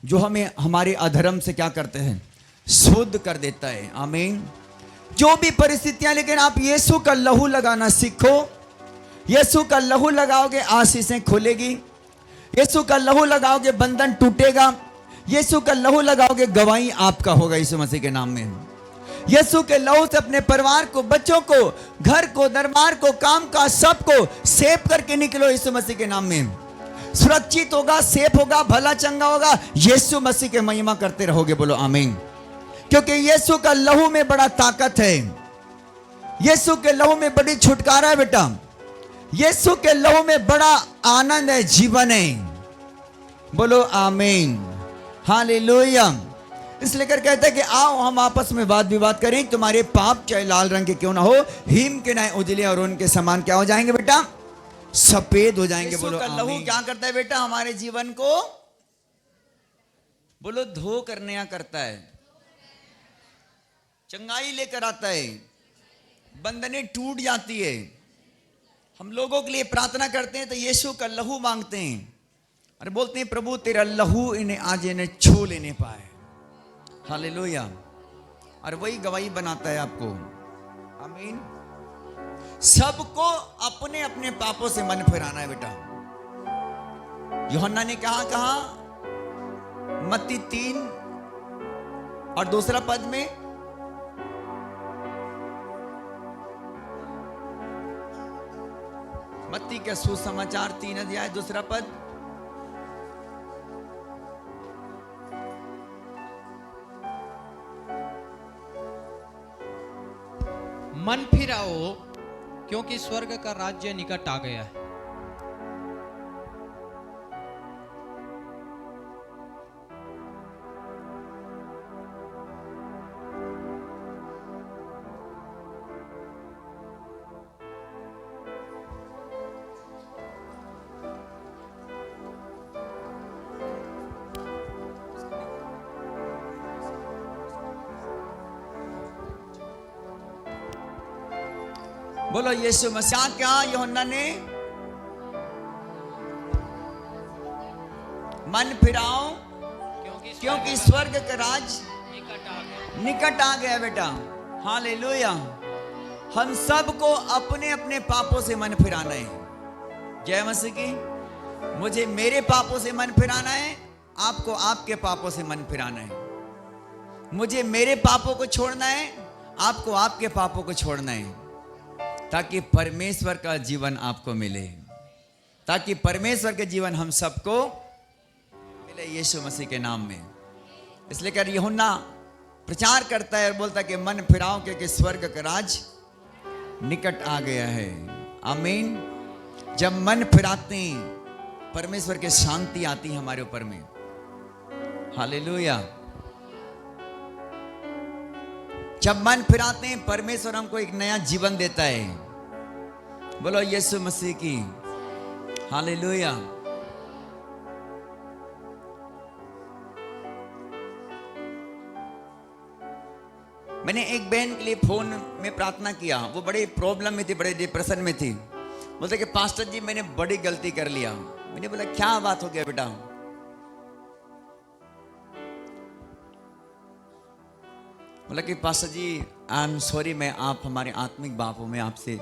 जो हमें हमारे अधर्म से क्या करते हैं? शुद्ध कर देता है। आमीन। जो भी परिस्थितियां, लेकिन आप यीशु का लहू लगाना सीखो। यीशु का लहू लगाओगे, आशीषें खुलेगी। यीशु का लहू लगाओगे, बंधन टूटेगा। यीशु का लहू लगाओगे, गवाही आपका होगा यीशु मसीह के नाम में। यीशु के लहू से अपने परिवार को, बच्चों को, घर को, दरबार को, काम का सबको सेव करके निकलो यीशु मसीह के नाम में। सुरक्षित होगा, सेफ होगा, भला चंगा होगा। यीशु मसीह के महिमा करते रहोगे। बोलो आमीन। क्योंकि यीशु का लहू में बड़ा ताकत है। यीशु के लहू में बड़ी छुटकारा है बेटा। यीशु के लहू में बड़ा आनंद है, जीवन है। बोलो आमीन। हालेलुया। इसलिए कर कहते हैं कि आओ हम आपस में वाद विवाद करें, तुम्हारे पाप चाहे लाल रंग के क्यों ना हो, हिम के नए उजले और उनके समान क्या हो जाएंगे बेटा? सफेद हो जाएंगे। बोलो आमीन। लहू क्या करता है बेटा? हमारे जीवन को बोलो धो करने करता है, चंगाई लेकर आता है, बंधने टूट जाती है। हम लोगों के लिए प्रार्थना करते हैं तो यीशु का लहू मांगते हैं और बोलते हैं प्रभु तेरा लहू इन्हें आज इन्हें छू लेने पाए। हालेलुया। और वही गवाही बनाता है आपको। आमीन। सबको अपने अपने पापों से मन फिराना है बेटा। यूहन्ना ने कहा मत्ती 3 और दूसरा पद में, मत्ती के सुसमाचार 3 अध्याय दूसरा पद, मन फिराओ क्योंकि स्वर्ग का राज्य निकट आ गया है। बोलो यीशु मसीह। क्या यूहन्ना ने मन फिराओ क्योंकि स्वर्ग का राज निकट आ गया बेटा। हालेलुया। हम सबको अपने अपने पापों से मन फिराना है। जय मसीह की। मुझे मेरे पापों से मन फिराना है, आपको आपके पापों से मन फिराना है। मुझे मेरे पापों को छोड़ना है, आपको आपके पापों को छोड़ना है, ताकि परमेश्वर का जीवन आपको मिले, ताकि परमेश्वर के जीवन हम सबको मिले यीशु मसीह के नाम में। इसलिए कर यूहन्ना प्रचार करता है और बोलता है कि मन फिराओ क्योंकि स्वर्ग का राज निकट आ गया है। आमीन। जब मन फिराते हैं परमेश्वर की शांति आती है हमारे ऊपर में। हालेलुया। जब मन फिराते हैं परमेश्वर हमको एक नया जीवन देता है। बोलो यीशु मसीह की। हालेलुया। मैंने एक बहन के लिए फोन में प्रार्थना किया। वो बड़े प्रॉब्लम में थी, बड़े डिप्रेशन में थी। बोलते कि पास्टर जी मैंने बड़ी गलती कर लिया। मैंने बोला क्या बात हो गया बेटा? बोला कि pastor ji I am sorry, मैं आप हमारे आत्मिक बाप हो, मैं आपसे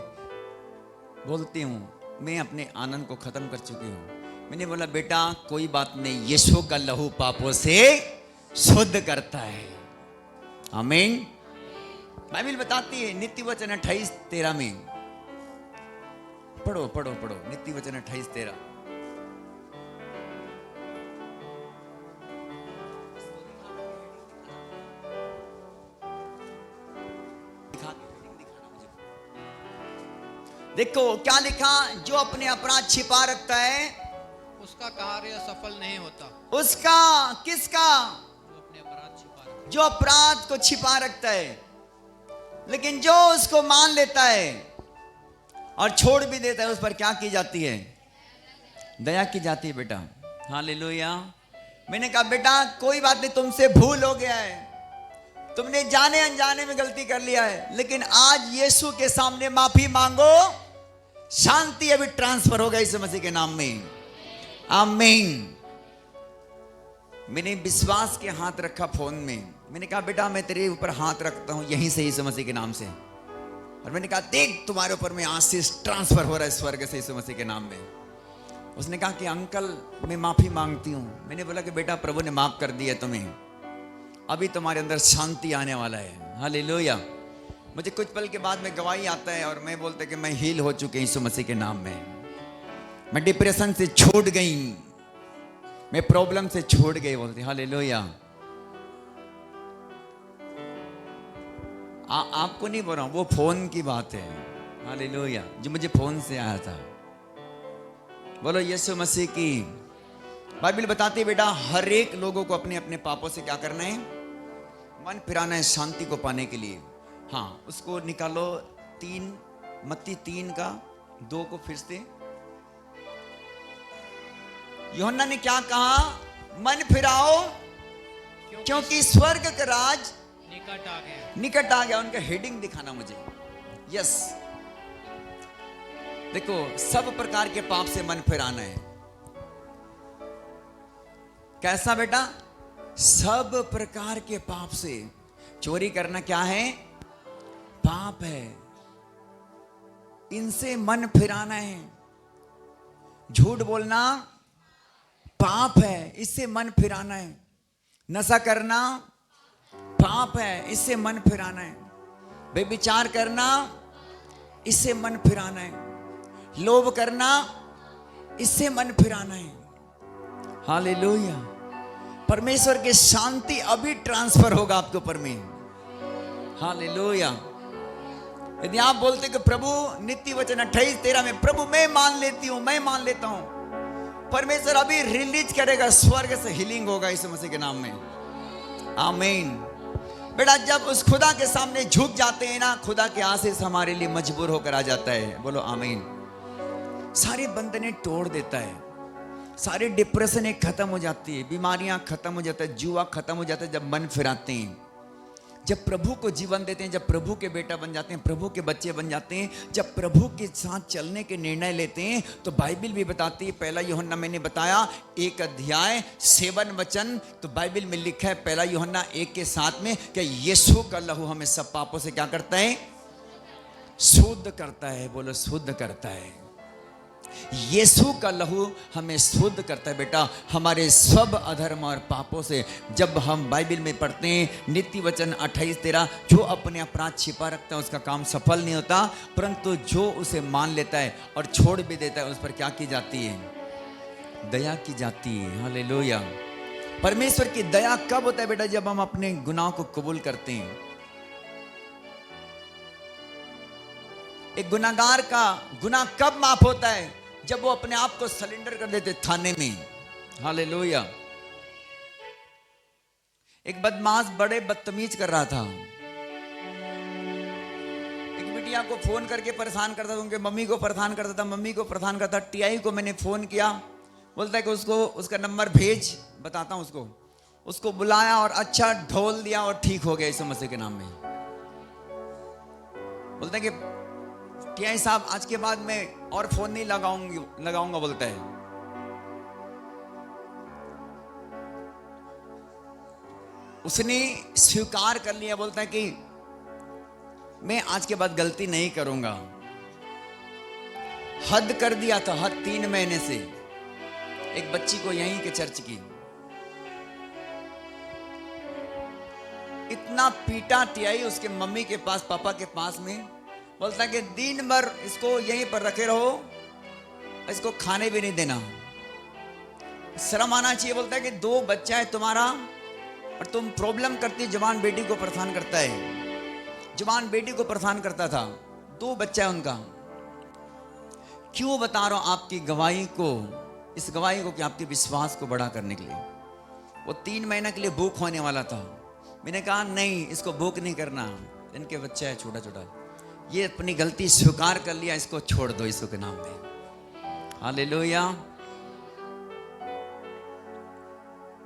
बोलती हूँ, मैं अपने आनंद को खत्म कर चुकी हूँ। मैंने बोला बेटा कोई बात नहीं, यीशु का लहू पापों से शुद्ध करता है। आमीन। बाइबल बताती है नीति वचन 28:13 में, पढ़ो पढ़ो पढ़ो, नीति वचन 28:13। देखो क्या लिखा, जो अपने अपराध छिपा रखता है उसका कार्य सफल नहीं होता। उसका किसका? जो अपने अपराध छिपा रखता है। जो अपराध को छिपा रखता है। लेकिन जो उसको मान लेता है और छोड़ भी देता है, उस पर क्या की जाती है? दया की जाती है बेटा। हालेलुया। मैंने कहा बेटा कोई बात नहीं, तुमसे भूल हो गया है, तुमने जाने अनजाने में गलती कर लिया है, लेकिन आज यीशु के सामने माफी मांगो, शांति अभी ट्रांसफर होगा यीशु मसीह के नाम में। आमीन। मैंने विश्वास के हाथ रखा फोन में। मैंने कहा बेटा मैं तेरे ऊपर हाथ रखता हूं यहीं से यीशु मसीह के नाम से। और मैंने कहा देख तुम्हारे ऊपर में आशीष ट्रांसफर हो रहा है स्वर्ग से यीशु मसीह के नाम में। उसने कहा कि अंकल मैं माफी मांगती हूँ। मैंने बोला कि बेटा प्रभु ने माफ कर दिया तुम्हें, अभी तुम्हारे अंदर शांति आने वाला है। हालेलुया। मुझे कुछ पल के बाद में गवाही आता है और मैं बोलते कि मैं हील हो चुके यीशु मसीह के नाम में। मैं डिप्रेशन से छूट गई, मैं प्रॉब्लम से छूट गई बोलते। हालेलुया। आपको नहीं बोल रहा हूं, वो फोन की बात है। हालेलुया। जो मुझे फोन से आया था। बोलो यीशु मसीह की। बाइबल बताती है बेटा हर एक लोगों को अपने अपने पापों से क्या करना है, मन फिराना है शांति को पाने के लिए। हाँ उसको निकालो 3 मत्ती 3:2 को फिर से। यूहन्ना ने क्या कहा, मन फिराओ क्योंकि स्वर्ग का राज निकट आ गया। उनका हेडिंग दिखाना मुझे। यस देखो सब प्रकार के पाप से मन फिराना है। कैसा बेटा, सब प्रकार के पाप से। चोरी करना क्या है, पाप है, इनसे मन फिराना है। झूठ बोलना पाप है, इससे मन फिराना है। नशा करना पाप है, इससे मन फिराना है। बेविचार करना, इससे मन फिराना है। लोभ करना, इससे मन फिराना है। हालेलुया। परमेश्वर की शांति अभी ट्रांसफर होगा आपके ऊपर में। हालेलुया। यदि आप बोलते कि प्रभु नित्य वचन 28:13 में प्रभु मैं मान लेती हूं, मैं मान लेता हूं, परमेश्वर अभी रिलीज करेगा, स्वर्ग से हीलिंग होगा यीशु मसीह के नाम में। आमीन। बेटा जब उस खुदा के सामने झुक जाते हैं ना, खुदा के आशीष हमारे लिए मजबूर होकर आ जाता है। बोलो आमीन। सारी बंधने तोड़ देता है, सारी डिप्रेशन एक खत्म हो जाती है, बीमारियां खत्म हो जाता है, जुआ खत्म हो जाता है जब मन फिराते हैं, जब प्रभु को जीवन देते हैं, जब प्रभु के बेटा बन जाते हैं, प्रभु के बच्चे बन जाते हैं, जब प्रभु के साथ चलने के निर्णय लेते हैं। तो बाइबल भी बताती है, 1 यूहन्ना मैंने बताया 1:7 वचन, तो बाइबल में लिखा है 1 यूहन्ना 1:7 में कि यीशु का लहू हमें सब पापों से क्या करता है, शुद्ध करता है। बोलो शुद्ध करता है। यीशु का लहू हमें शुद्ध करता है बेटा, हमारे सब अधर्म और पापों से। जब हम बाइबल में पढ़ते हैं नीति वचन 28:13, जो अपने अपराध छिपा रखता है उसका काम सफल नहीं होता, परंतु जो उसे मान लेता है और छोड़ भी देता है उस पर क्या की जाती है, दया की जाती है। हालेलुया। परमेश्वर की दया कब होता है बेटा, जब हम अपने गुनाह को कबूल करते हैं। एक गुनाहगार का गुनाह कब माफ होता है, जब वो अपने आप को सरेंडर कर देते थाने में। हालेलुया। एक बदमाश बड़े बदतमीज कर रहा था, एक बिटिया को फोन करके परेशान करता था, उनके मम्मी को परेशान करता था, मम्मी को परेशान करता। टीआई को मैंने फोन किया, बोलता है कि उसको उसका नंबर भेज, बताता हूं उसको। उसको बुलाया और अच्छा ढोल दिया और ठीक हो गया यीशु मसीह के नाम में। बोलता है कि टीआई साहब आज के बाद मैं और फोन नहीं लगाऊंगा बोलता है। उसने स्वीकार कर लिया, बोलता है कि मैं आज के बाद गलती नहीं करूंगा। हद कर दिया था, हद 3 महीने से। एक बच्ची को यहीं के चर्च की इतना पीटा टीआई उसके मम्मी के पास, पापा के पास में। बोलता है कि दिन भर इसको यहीं पर रखे रहो, इसको खाने भी नहीं देना। शर्म आना चाहिए। बोलता है कि 2 बच्चा है तुम्हारा और तुम प्रॉब्लम करती, जवान बेटी को परेशान करता है, जवान बेटी को परेशान करता था, 2 बच्चा है उनका। क्यों बता रहा हूं आपकी गवाही को, इस गवाही को कि आपके विश्वास को बड़ा करने के लिए। वो 3 महीने के लिए भूख होने वाला था। मैंने कहा नहीं, इसको भूख नहीं करना, इनके बच्चा है छोटा छोटा, ये अपनी गलती स्वीकार कर लिया, इसको छोड़ दो यीशु के नाम में। हालेलुया।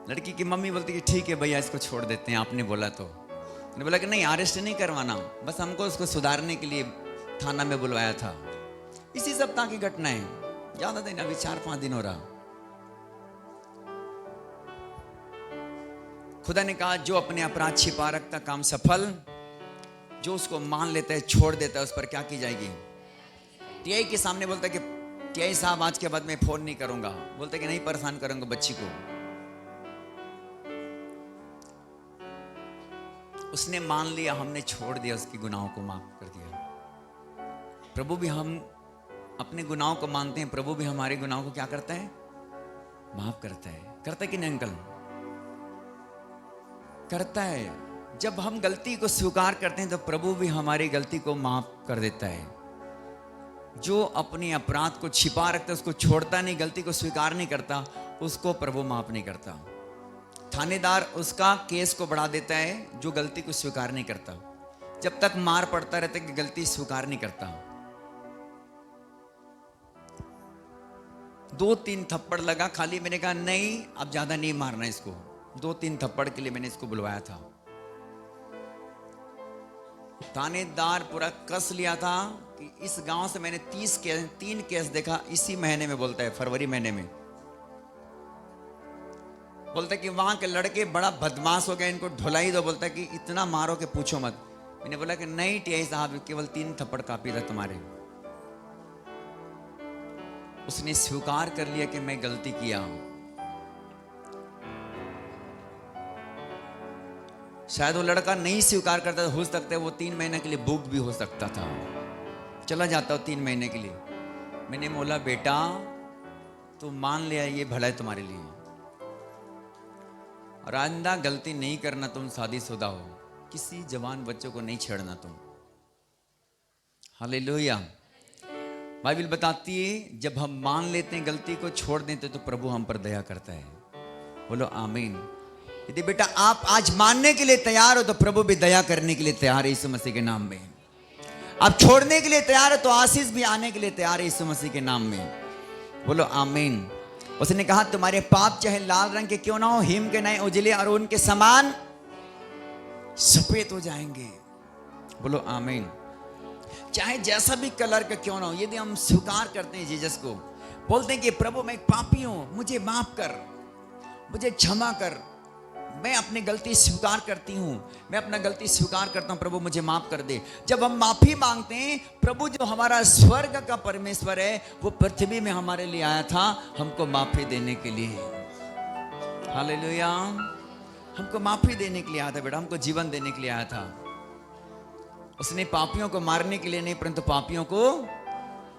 लड़की की मम्मी बोलती कि ठीक है भैया इसको छोड़ देते हैं, आपने बोला तो। मैंने बोला कि नहीं, अरेस्ट नहीं करवाना, बस हमको उसको सुधारने के लिए थाना में बुलवाया था। इसी सप्ताह की घटना है, ज्यादा दिन, अभी 4-5 दिन हो रहा। खुदा ने कहा जो अपने अपराध छिपा रखता काम सफल, जो उसको मान लेता है छोड़ देता है उस पर क्या की जाएगी। टीआई के सामने बोलता है कि टीआई साहब आज के बाद मैं फोन नहीं करूंगा, बोलते कि नहीं परेशान करूंगा बच्ची को। उसने मान लिया, हमने छोड़ दिया, उसकी गुनाहों को माफ कर दिया। प्रभु भी हम अपने गुनाहों को मानते हैं, प्रभु भी हमारे गुनाहों को क्या करता है, माफ करता है कि नहीं अंकल? करता है। जब हम गलती को स्वीकार करते हैं तो प्रभु भी हमारी गलती को माफ कर देता है। जो अपने अपराध को छिपा रखता है उसको छोड़ता नहीं, गलती को स्वीकार नहीं करता, उसको प्रभु माफ नहीं करता। थानेदार उसका केस को बढ़ा देता है जो गलती को स्वीकार नहीं करता, जब तक मार पड़ता रहता है कि गलती स्वीकार नहीं करता। 2-3 थप्पड़ लगा खाली, मैंने कहा नहीं अब ज्यादा नहीं मारना इसको। 2-3 थप्पड़ के लिए मैंने इसको बुलवाया था। थानेदार पूरा कस लिया था कि इस गांव से मैंने 3 केस देखा इसी महीने में, बोलता है फरवरी महीने में। बोलता है कि वहां के लड़के बड़ा बदमाश हो गए, इनको ढुलाई दो। बोलता है कि इतना मारो कि पूछो मत। मैंने बोला कि नहीं टीआई साहब, केवल 3 थप्पड़ काफी था तुम्हारे। उसने स्वीकार कर लिया कि मैं गलती किया। शायद वो लड़का नहीं स्वीकार करता, हो सकता है वो 3 महीने के लिए बुक भी हो सकता था, चला जाता हो 3 महीने के लिए। मैंने बोला बेटा तू मान लिया, ये भला है तुम्हारे लिए, और आइंदा गलती नहीं करना। तुम शादीशुदा हो, किसी जवान बच्चों को नहीं छेड़ना तुम। हालेलुया। बाइबल बताती है जब हम मान लेते हैं, गलती को छोड़ देते तो प्रभु हम पर दया करता है। बोलो आमीन। यदि बेटा आप आज मानने के लिए तैयार हो तो प्रभु भी दया करने के लिए तैयार है यीशु मसीह के नाम में। आप छोड़ने के लिए तैयार हो तो आशीष भी आने के लिए तैयार है यीशु मसीह के नाम में। बोलो आमीन। उसने कहा तुम्हारे पाप चाहे लाल रंग के क्यों ना हो, हिम के नए उजले और उनके समान सफेद हो जाएंगे। बोलो आमीन। चाहे जैसा भी कलर का क्यों ना हो, यदि हम स्वीकार करते हैं जीसस को, बोलते हैं कि प्रभु मैं एक पापी हूं, मुझे माफ कर, मुझे क्षमा कर, मैं अपनी गलती स्वीकार करती हूं, मैं अपना गलती स्वीकार करता हूं, प्रभु मुझे माफ कर दे। जब हम माफी मांगते हैं, प्रभु जो हमारा स्वर्ग का परमेश्वर है वो पृथ्वी में हमारे लिए आया था हमको माफी देने के लिए। हालेलुया। हमको माफी देने के लिए आया था बेटा, हमको जीवन देने के लिए आया था। उसने पापियों को मारने के लिए नहीं परंतु पापियों को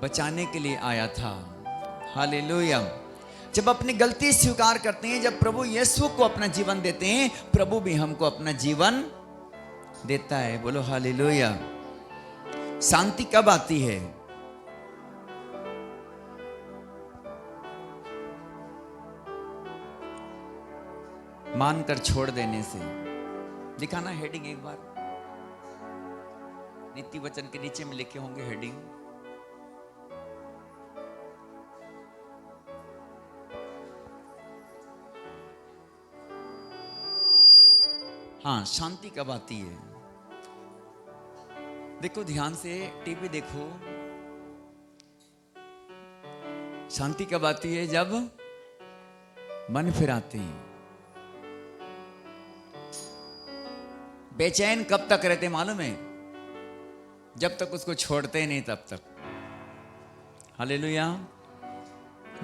बचाने के लिए आया था। हालेलुया। जब अपनी गलती स्वीकार करते हैं, जब प्रभु यीशु को अपना जीवन देते हैं, प्रभु भी हमको अपना जीवन देता है। बोलो हालेलुया। शांति कब आती है? मानकर छोड़ देने से। दिखाना हेडिंग एक बार, नीति वचन के नीचे में लिखे होंगे हेडिंग। हाँ, शांति कब आती है? देखो ध्यान से, टीवी देखो। शांति कब आती है? जब मन फिराते हैं। बेचैन कब तक रहते मालूम है? जब तक उसको छोड़ते नहीं तब तक। हालेलुया।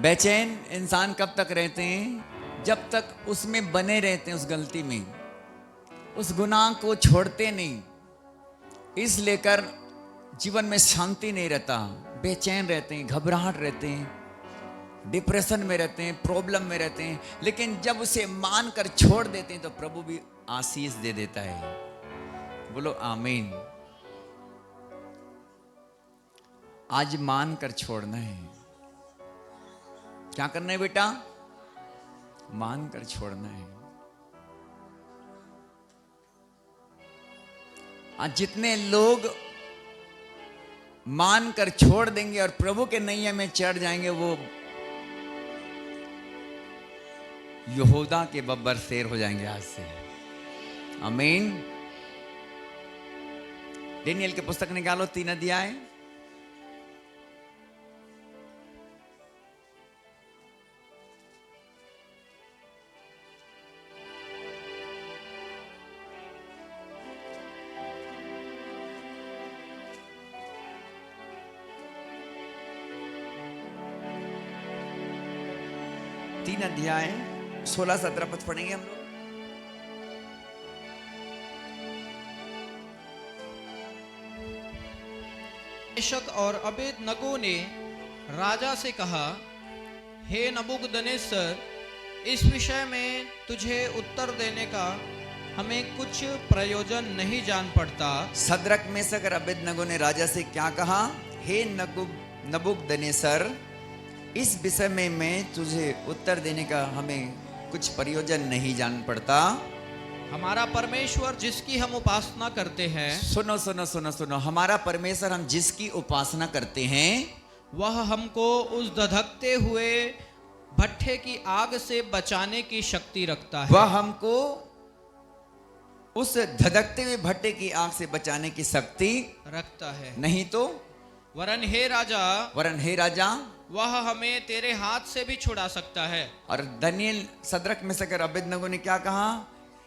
बेचैन इंसान कब तक रहते हैं? जब तक उसमें बने रहते हैं, उस गलती में, उस गुनाह को छोड़ते नहीं। इस लेकर जीवन में शांति नहीं रहता, बेचैन रहते हैं, घबराहट रहते हैं, डिप्रेशन में रहते हैं, प्रॉब्लम में रहते हैं। लेकिन जब उसे मानकर छोड़ देते हैं तो प्रभु भी आशीष दे देता है। बोलो आमीन। आज मानकर छोड़ना है। क्या करना है बेटा? मानकर छोड़ना है। आज जितने लोग मानकर छोड़ देंगे और प्रभु के नैया में चढ़ जाएंगे, वो यहूदा के बब्बर शेर हो जाएंगे आज से। आमीन। डेनियल की पुस्तक निकालो, 3 अध्याय। 3 अध्याय 16-17 पद पढ़ेंगे हम लोग। मेशक और अबेदनगो ने राजा से कहा, हे नबूकदनेस्सर, इस विषय में तुझे उत्तर देने का हमें कुछ प्रयोजन नहीं जान पड़ता। सद्रक मेशक और अबेदनगो ने राजा से क्या कहा? हे नबूकदनेस्सर, इस विषय में मैं तुझे उत्तर देने का हमें कुछ प्रयोजन नहीं जान पड़ता। हमारा परमेश्वर जिसकी हम उपासना करते हैं, सुनो सुनो सुनो सुनो, हमारा परमेश्वर हम जिसकी उपासना करते हैं वह हमको उस धधकते हुए भट्ठे की आग से बचाने की शक्ति रखता है। वह हमको उस धधकते हुए भट्टे की आग से बचाने की शक्ति रखता है। नहीं तो वरन हे राजा, वह हमें तेरे हाथ से भी छुड़ा सकता है। और दानियेल, सद्रक मेशक और अबेदनगो ने क्या कहा?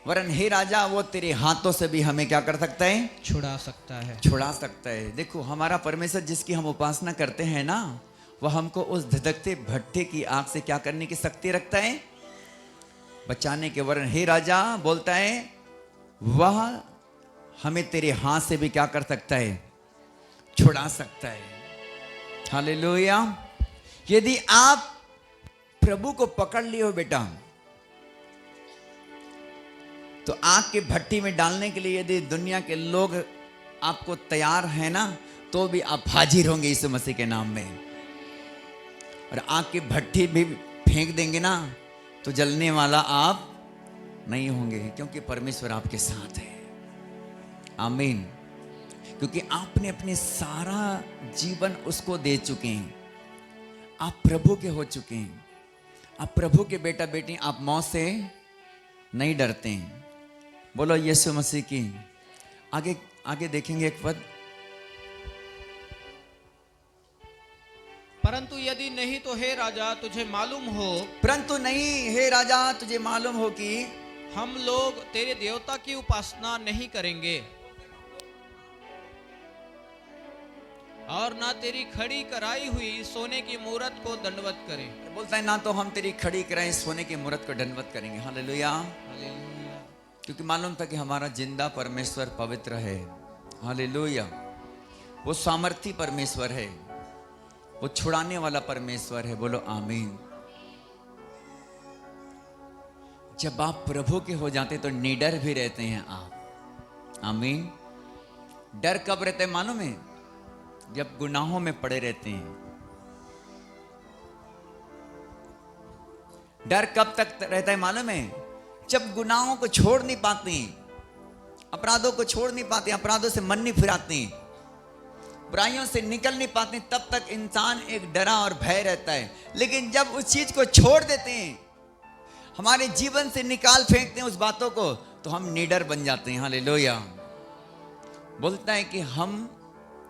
वरन हे राजा, वो तेरे हाथों से भी हमें क्या कर सकता है? छुड़ा सकता है। छुड़ा सकता है। देखो, हमारा परमेश्वर जिसकी हम उपासना करते हैं ना, वह हमको उस धधकते भट्टे की आग से क्या करने की शक्ति रखता है? बचाने के। वरन हे राजा बोलता है, वह हमें तेरे हाथ से भी क्या कर सकता है? छुड़ा सकता है। हालेलुया। यदि आप प्रभु को पकड़ लिए हो बेटा, तो आग के भट्टी में डालने के लिए यदि दुनिया के लोग आपको तैयार हैं ना, तो भी आप हाजिर होंगे यीशु मसीह के नाम में। और आग की भट्टी भी फेंक देंगे ना, तो जलने वाला आप नहीं होंगे, क्योंकि परमेश्वर आपके साथ है। आमीन। क्योंकि आपने अपने सारा जीवन उसको दे चुके हैं। आप प्रभु के हो चुके हैं। आप प्रभु के बेटा बेटी, आप मौत से नहीं डरते हैं। बोलो यीशु मसीह की। आगे आगे देखेंगे एक पद। परंतु यदि नहीं तो हे राजा, तुझे मालूम हो, परंतु नहीं हे राजा, तुझे मालूम हो कि हम लोग तेरे देवता की उपासना नहीं करेंगे और ना तेरी खड़ी कराई हुई सोने की मूरत को दंडवत करें। बोलता है, ना तो हम तेरी खड़ी कराई सोने की मूरत को दंडवत करेंगे। हालेलुया। हालेलुया। क्योंकि मालूम था कि हमारा जिंदा परमेश्वर पवित्र है। हालेलुया। वो सामर्थी परमेश्वर है, वो छुड़ाने वाला परमेश्वर है। बोलो आमीन। जब आप प्रभु के हो जाते तो निडर भी रहते हैं आप। आमीन। डर कब रहता है मालूम है? जब गुनाहों में पड़े रहते हैं। डर कब तक रहता है मालूम है? जब गुनाहों को छोड़ नहीं पाते, अपराधों को छोड़ नहीं पाते, अपराधों से मन नहीं फिराते, बुराइयों से निकल नहीं पाते, तब तक इंसान एक डरा और भय रहता है। लेकिन जब उस चीज को छोड़ देते हैं, हमारे जीवन से निकाल फेंकते हैं उस बातों को, तो हम निडर बन जाते हैं। हालेलुया। बोलता है कि हम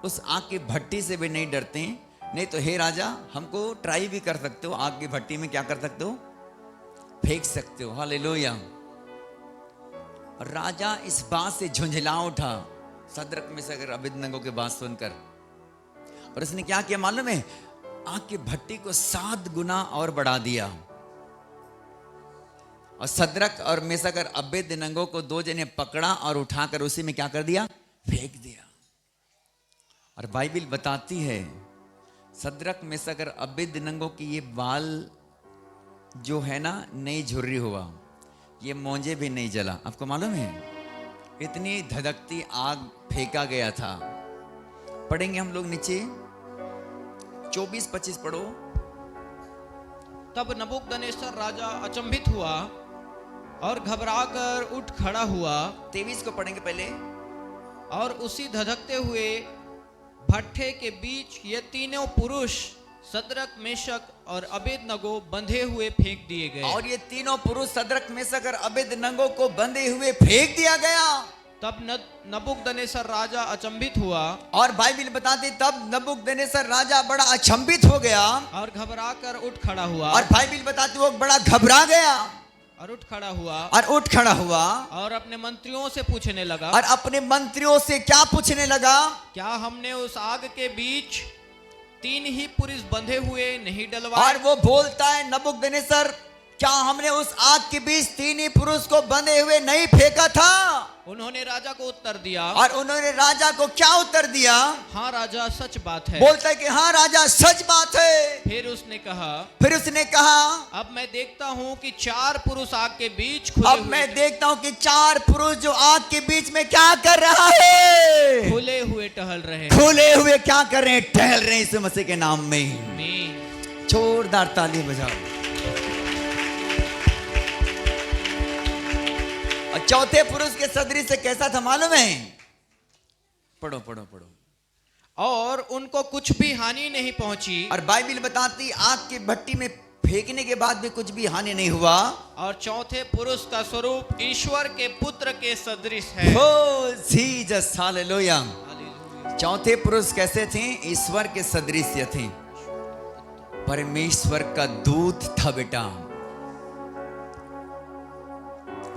उस आग की भट्टी से भी नहीं डरते हैं। नहीं तो हे राजा, हमको ट्राई भी कर सकते हो, आग की भट्टी में क्या कर सकते हो? फेंक सकते हो। हालेलुया। राजा इस बात से झुंझला उठा, सद्रक मेशक और अबेदनगो की बात सुनकर, और उसने क्या किया मालूम है? आग की भट्टी को 7 गुना और बढ़ा दिया। और सद्रक और मेशक और अबेदनगो को 2 जने पकड़ा और उठाकर उसी में क्या कर दिया? फेंक दिया। और बाइबल बताती है, सद्रक मेशक और अबेदनगो की ये बाल जो है ना, नहीं झुर्री हुआ, ये मोंजे भी नहीं जला। आपको मालूम है? इतनी धधकती आग फेंका गया था। पढ़ेंगे हम लोग नीचे 24-25 पढ़ो। तब नबूकदनेस्सर राजा अचंभित हुआ और घबराकर उठ खड़ा हुआ। 23 को पढ़ेंगे पहले। और उसी धधकते हुए भट्ठे के बीच ये तीनों पुरुष सद्रक मेशक और अबेदनगो बंधे हुए फेंक दिए गए। और ये तीनों पुरुष सद्रक मेशक और अबेदनगो को बंधे हुए फेंक दिया गया। तब नबूकदनेस्सर राजा अचंभित हुआ। और बाइबल बताती, तब नबूकदनेस्सर राजा बड़ा अचंभित हो गया और घबराकर उठ खड़ा हुआ। और बाइबल बताती, वो बड़ा घबरा गया और उठ खड़ा हुआ। और उठ खड़ा हुआ और अपने मंत्रियों से पूछने लगा। और अपने मंत्रियों से क्या पूछने लगा? क्या हमने उस आग के बीच 3 ही पुरुष बंधे हुए नहीं डलवाए? और वो बोलता है, नबूकदनेस्सर, क्या हमने उस आग के बीच तीन ही पुरुष को बंधे हुए नहीं फेंका था? उन्होंने राजा को उत्तर दिया, और उन्होंने राजा को क्या उत्तर दिया? हाँ राजा, सच बात है। बोलता है कि हाँ राजा, सच बात है। फिर उसने कहा अब मैं देखता हूँ कि चार पुरुष आग के बीच खुले अब हुए मैं देखता हूँ कि चार पुरुष जो आग के बीच में क्या कर रहा है? खुले हुए टहल रहे, खुले हुए क्या कर रहे हैं? टहल रहे हैं यीशु मसीह के नाम में। आमीन। जोरदार ताली बजाओ। और चौथे पुरुष के सदृश से कैसा था मालूम है? पढ़ो पढ़ो पढ़ो। और उनको कुछ भी हानि नहीं पहुंची, और बाइबल बताती आग की भट्टी में फेंकने के बाद भी कुछ भी हानि नहीं हुआ। और चौथे पुरुष का स्वरूप ईश्वर के पुत्र के सदृश है। हो जीसस, हालेलुया। चौथे पुरुष कैसे थे? ईश्वर के सदृश थे, परमेश्वर का दूत था बेटा।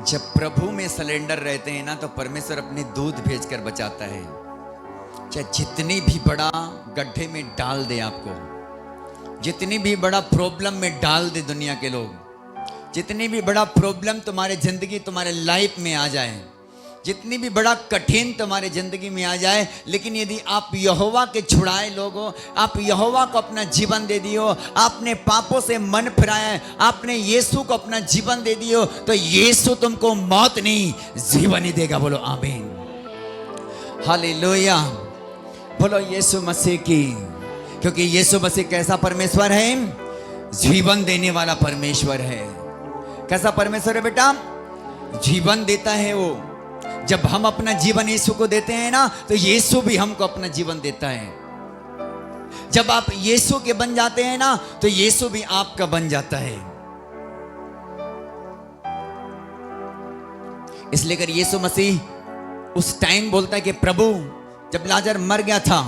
जब प्रभु में सिलेंडर रहते हैं ना, तो परमेश्वर अपने दूत भेजकर बचाता है। चाहे जितनी भी बड़ा गड्ढे में डाल दे आपको, जितनी भी बड़ा प्रॉब्लम में डाल दे दुनिया के लोग, जितनी भी बड़ा प्रॉब्लम तुम्हारे जिंदगी तुम्हारे लाइफ में आ जाए, जितनी भी बड़ा कठिन तुम्हारे जिंदगी में आ जाए, लेकिन यदि आप यहोवा के छुड़ाए लोग हो, आप यहोवा को अपना जीवन दे दियो, आपने पापों से मन फिराया, आपने यीशु को अपना जीवन दे दियो, तो यीशु तुमको मौत नहीं जीवन ही देगा। बोलो आमीन, हालेलुया। बोलो यीशु मसीह की, क्योंकि यीशु मसीह कैसा परमेश्वर है? जीवन देने वाला परमेश्वर है। कैसा परमेश्वर है बेटा? जीवन देता है वो। जब हम अपना जीवन यीशु को देते हैं ना, तो यीशु भी हमको अपना जीवन देता है। जब आप यीशु के बन जाते हैं ना, तो यीशु भी आपका बन जाता है। इसलिए कर यीशु मसीह उस टाइम बोलता है कि प्रभु, जब लाजर मर गया था,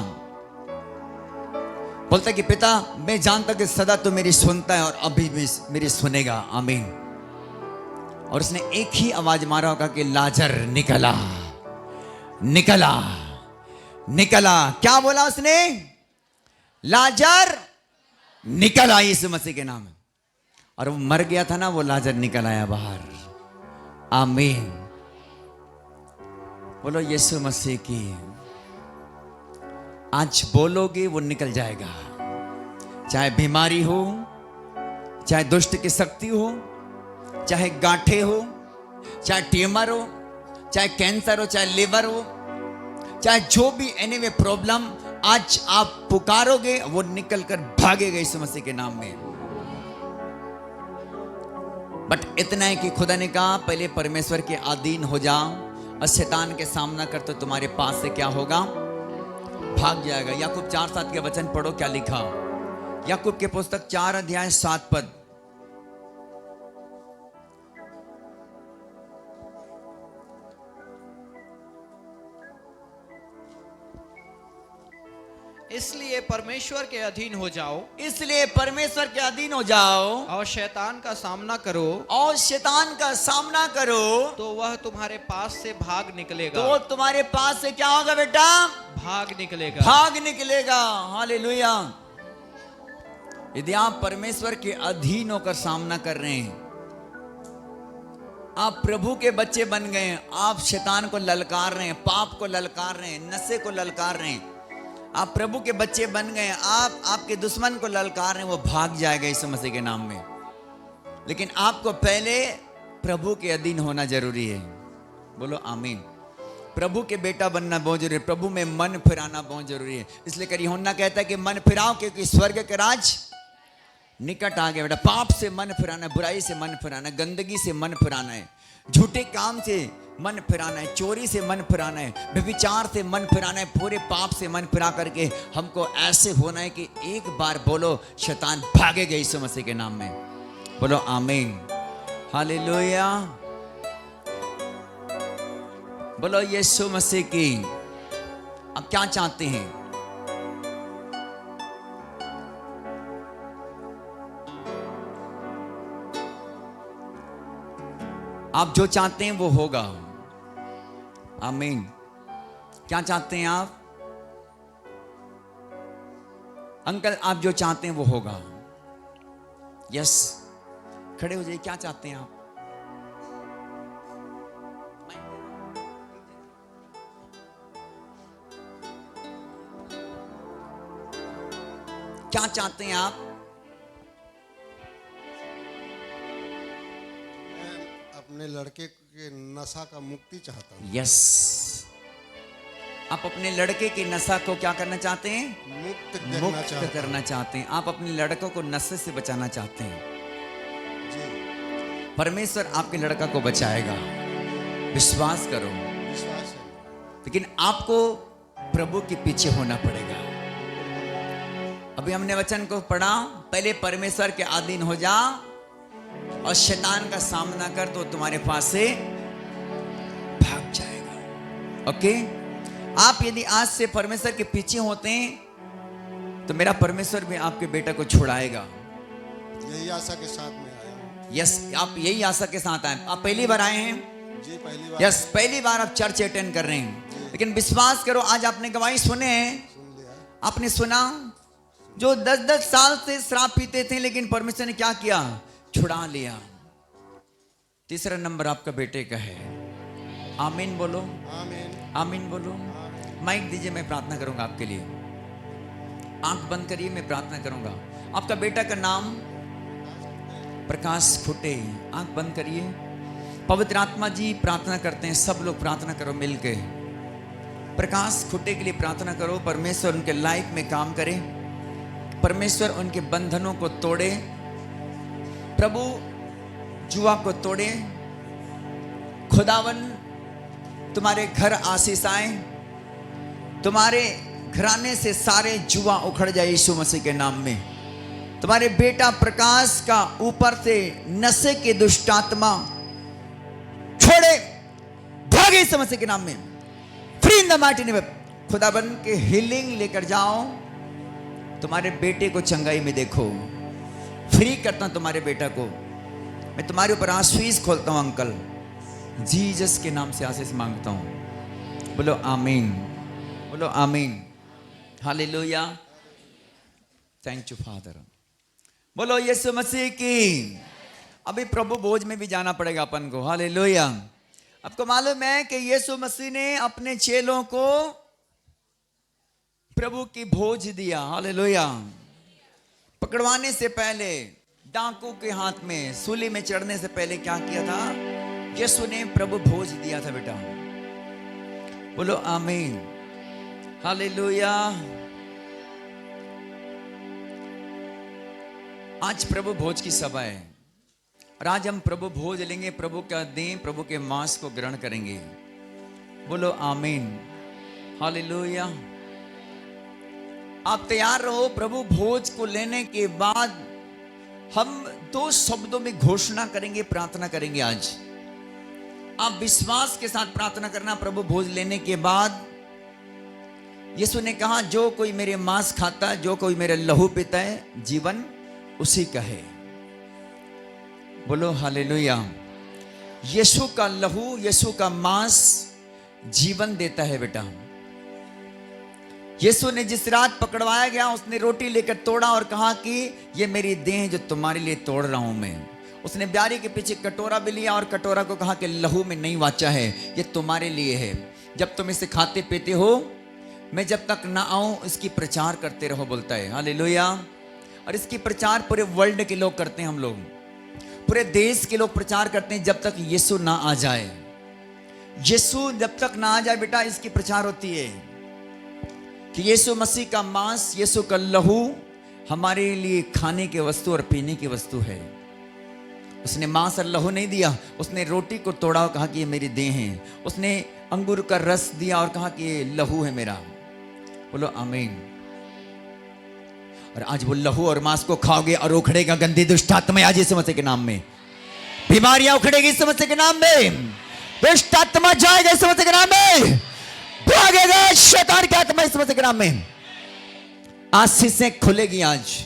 बोलता है कि पिता, मैं जानता कि सदा तू मेरी सुनता है और अभी भी मेरी सुनेगा। आमीन। और उसने एक ही आवाज मारा होगा कि लाजर निकला, निकला, निकला। क्या बोला उसने? लाजर निकला, यीशु मसीह के नाम। और वो मर गया था ना, वो लाजर निकल आया बाहर। आमीन। बोलो यीशु मसीह की। आज बोलोगे वो निकल जाएगा। चाहे बीमारी हो, चाहे दुष्ट की शक्ति हो, चाहे गांठे हो, चाहे ट्यूमर हो, चाहे कैंसर हो, चाहे लिवर हो, चाहे जो भी एनीवे प्रॉब्लम, आज आप पुकारोगे वो निकल कर भागेगा यीशु मसीह के नाम में। बट इतना है कि खुदा ने कहा पहले परमेश्वर के अधीन हो जाओ और शैतान के सामना कर, तो तुम्हारे पास से क्या होगा? भाग जाएगा। याकूब 4:7 के वचन पढ़ो, क्या लिखा? याकूब के पुस्तक 4 अध्याय 7 पद। इसलिए परमेश्वर के अधीन हो जाओ, इसलिए परमेश्वर के अधीन हो जाओ और शैतान का सामना करो, और शैतान का सामना करो, तो वह तुम्हारे पास से भाग निकलेगा। तो तुम्हारे पास से क्या होगा बेटा? भाग निकलेगा, भाग निकलेगा। हालेलुया। यदि आप परमेश्वर के अधीन होकर सामना कर रहे हैं, आप प्रभु के बच्चे बन गए, आप शैतान को ललकार रहे हैं, पाप को ललकार रहे हैं, नशे को ललकार रहे हैं, आप प्रभु के बच्चे बन गए, आप आपके दुश्मन को ललकार रहे हैं, वो भाग जाएगा यीशु मसीह के नाम में। लेकिन आपको पहले प्रभु के अधीन होना जरूरी है। बोलो आमीन। प्रभु के बेटा बनना बहुत जरूरी है। प्रभु में मन फिराना बहुत जरूरी है। इसलिए कर यूहन्ना कहता है कि मन फिराओ क्योंकि स्वर्ग के राज निकट आ गया। बेटा पाप से मन फिराना है, बुराई से मन फिराना है, गंदगी से मन फिराना है, झूठे काम से मन फिराना है, चोरी से मन फिराना है, व्यभिचार से मन फिराना है, पूरे पाप से मन फिरा करके हमको ऐसे होना है कि एक बार बोलो शैतान भागेगा यीशु मसीह के नाम में। बोलो आमीन, हालेलुया। बोलो यीशु मसीह की। अब क्या चाहते हैं? आप जो चाहते हैं वो होगा। आमीन। क्या चाहते हैं आप? अंकल आप जो चाहते हैं वो होगा। यस, खड़े हो जाइए। क्या चाहते हैं आप? क्या चाहते हैं आप? मैं अपने लड़के के नशा का मुक्ति चाहता हूँ। यस, आप अपने लड़के की नशा को क्या करना चाहते हैं? मुक्त देखना मुक्त चाहता हूँ। करना चाहते हैं। आप अपने लड़कों को नशे से बचाना चाहते हैं। जी, परमेश्वर आपके लड़का को बचाएगा, विश्वास करो। विश्वास है। लेकिन आपको प्रभु के पीछे होना पड़ेगा। अभी हमने वचन को पढ़ा, पहले परमेश्वर के अधीन हो जा और शैतान का सामना कर तो तुम्हारे पास से भाग जाएगा। ओके, आप यदि आज से परमेश्वर के पीछे होते हैं तो मेरा परमेश्वर भी आपके बेटा को छुड़ाएगा। यही आशा के साथ में आया हूँ। यस, आप यही आशा के साथ आए। आप पहली बार आए हैं? जी, पहली बार यस, पहली बार आप चर्च अटेंड कर रहे हैं। लेकिन विश्वास करो, आज आपने गवाही सुने हैं। सुन लिया। आपने सुना जो 10-10 साल से शराब पीते थे, लेकिन परमेश्वर ने क्या किया? छुड़ा लिया। तीसरा नंबर आपका बेटे का है। आमीन बोलो, आमीन। आमीन बोलो। माइक दीजिए, मैं प्रार्थना करूंगा आपके लिए। आंख बंद करिए, मैं प्रार्थना करूंगा। आपका बेटा का नाम प्रकाश खुटे। आंख बंद करिए। पवित्र आत्मा जी प्रार्थना करते हैं, सब लोग प्रार्थना करो मिलके। प्रकाश खुटे के लिए प्रार्थना करो। परमेश्वर उनके लाइफ में काम करे, परमेश्वर उनके बंधनों को तोड़े, प्रभु जुआ को तोड़े। खुदावन तुम्हारे घर आशीष आए, तुम्हारे घराने से सारे जुआ उखड़ जाए यीशु मसीह के नाम में। तुम्हारे बेटा प्रकाश का ऊपर से नशे के दुष्ट आत्मा छोड़े, भागे यीशु मसीह के नाम में। Free in the mighty name. खुदावन के हीलिंग लेकर जाओ। तुम्हारे बेटे को चंगाई में देखो। फ्री करता हूं तुम्हारे बेटा को। मैं तुम्हारे ऊपर आशीष खोलता हूं अंकल, जीसस के नाम से आशीष मांगता हूं। बोलो आमीन, बोलो आमीन। Hallelujah, thank you father. बोलो यीशु मसीह की। अभी प्रभु भोज में भी जाना पड़ेगा अपन को। हालेलुया। आपको मालूम है कि यीशु मसीह ने अपने चेलों को प्रभु की भोज दिया। हालेलुया। पकड़वाने से पहले, डाकू के हाथ में सूली में चढ़ने से पहले क्या किया था? यीशु ने प्रभु भोज दिया था बेटा। बोलो आमीन, हालेलुया। आज प्रभु भोज की सभा है और आज हम प्रभु भोज लेंगे, प्रभु का दें, प्रभु के मांस को ग्रहण करेंगे। बोलो आमीन, हालेलुया। आप तैयार रहो। प्रभु भोज को लेने के बाद हम 2 शब्दों में घोषणा करेंगे, प्रार्थना करेंगे। आज आप विश्वास के साथ प्रार्थना करना। प्रभु भोज लेने के बाद यीशु ने कहा, जो कोई मेरे मांस खाता है, जो कोई मेरे लहू पीता है, जीवन उसी का है। बोलो हालेलुया। यीशु का लहू, यीशु का मांस जीवन देता है बेटा। यीशु ने जिस रात पकड़वाया गया, उसने रोटी लेकर तोड़ा और कहा कि ये मेरी देह है जो तुम्हारे लिए तोड़ रहा हूं मैं। उसने ब्यारी के पीछे कटोरा भी लिया और कटोरा को कहा कि लहू में नहीं वाचा है, ये तुम्हारे लिए है। जब तुम इसे खाते पीते हो, मैं जब तक ना आऊं इसकी प्रचार करते रहो, बोलता है। हालेलुया। और इसकी प्रचार पूरे वर्ल्ड के लोग करते हैं, हम लोग पूरे देश के लोग प्रचार करते हैं, जब तक यीशु ना आ जाए। यीशु जब तक ना आ जाए बेटा, इसकी प्रचार होती है कि यीशु मसीह का मांस, यीशु का लहू हमारे लिए खाने की वस्तु और पीने की वस्तु है। उसने मांस और लहू नहीं दिया, उसने रोटी को तोड़ा और कहा कि ये मेरी देह है। उसने अंगूर का रस दिया और कहा कि ये लहू है मेरा। बोलो आमीन। और आज वो लहू और मांस को खाओगे और उखड़ेगा गंदी दुष्ट आत्मा आज यीशु मसीह के नाम में। बीमारियां उखड़ेगी यीशु मसीह के नाम में। दुष्ट आत्मा जाएगा यीशु मसीह के नाम में। भागेगा शैतान की आत्मा यीशु मसीह के नाम में। आशीषें खुलेगी आज।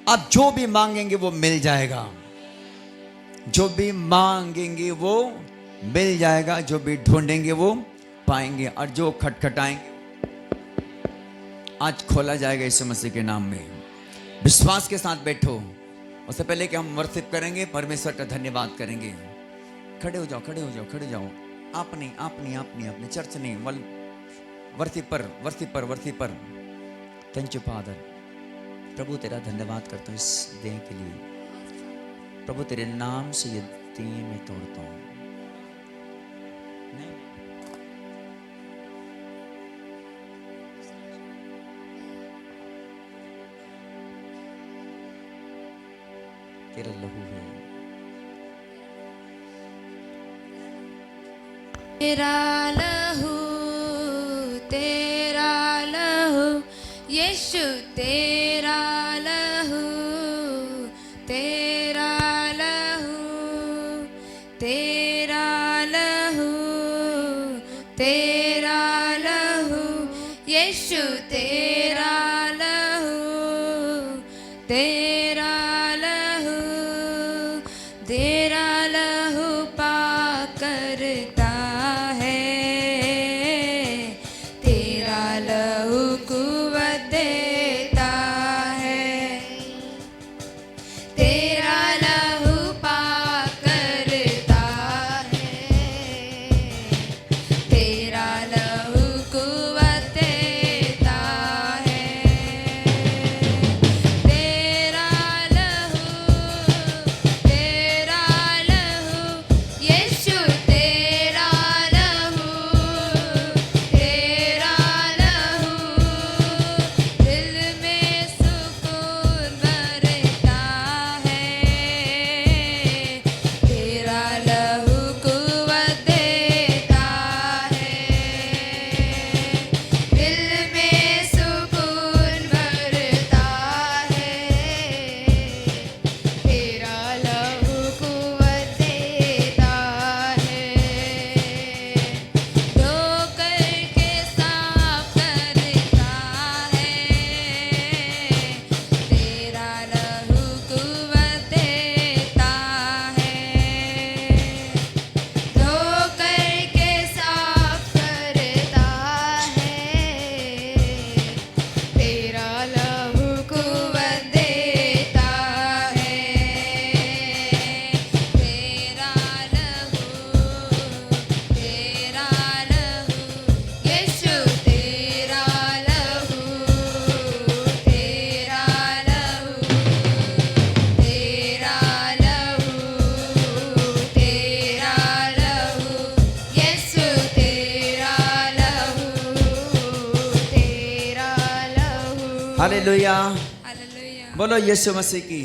आप जो भी मांगेंगे वो मिल जाएगा। जो भी मांगेंगे वो मिल जाएगा। जो भी ढूंढेंगे वो पाएंगे। और जो खटखटाएंगे आज खोला जाएगा यीशु मसीह के नाम में। विश्वास के साथ बैठो। उससे पहले कि हम वर्शिप करेंगे, परमेश्वर का धन्यवाद करेंगे। खड़े हो जाओ, खड़े हो जाओ, खड़े हो जाओ। अपनी अपनी अपनी अपनी चर्च नहीं, वर्शिप पर। Thank you father. प्रभु तेरा धन्यवाद करता हूँ इस देह के लिए। प्रभु तेरे नाम से ये देह मैं तोड़ता हूँ। तेरा लहू है। तेरा लहू, तेरा लहू, यीशु तेरा लहू, तेरा लहू, तेरा लहू, तेरा लहू, यीशु तेरा लहू, तेरा लहू, तेरा लहू पाक करता है, तेरा लहू कुव्वत देता है, तेरा लहू पाक करता है, तेरा लहू कुव्वत देता है, तेरा लहू, तेरा लहू, यीशु तेरा लहू, तेरा लहू, दिल में सुकून भरता है, तेरा लहू कुव्वत देता है, दिल में सुकून भरता है, तेरा लहू कुव्वत देता है, धो करके साफ करता है, तेरा लहू कुव्वत देता है, धो करके साफ करता है, तेरा लहू कुव्वत देता है, तेरा लहू, यीशु तेरा लहू, तेरा लहू, तेरा लहू, तेरा लहू, यीशु तेरा लहू, तेरा लहू। हालेलुया। हालेलुया। बोलो यीशु मसीह की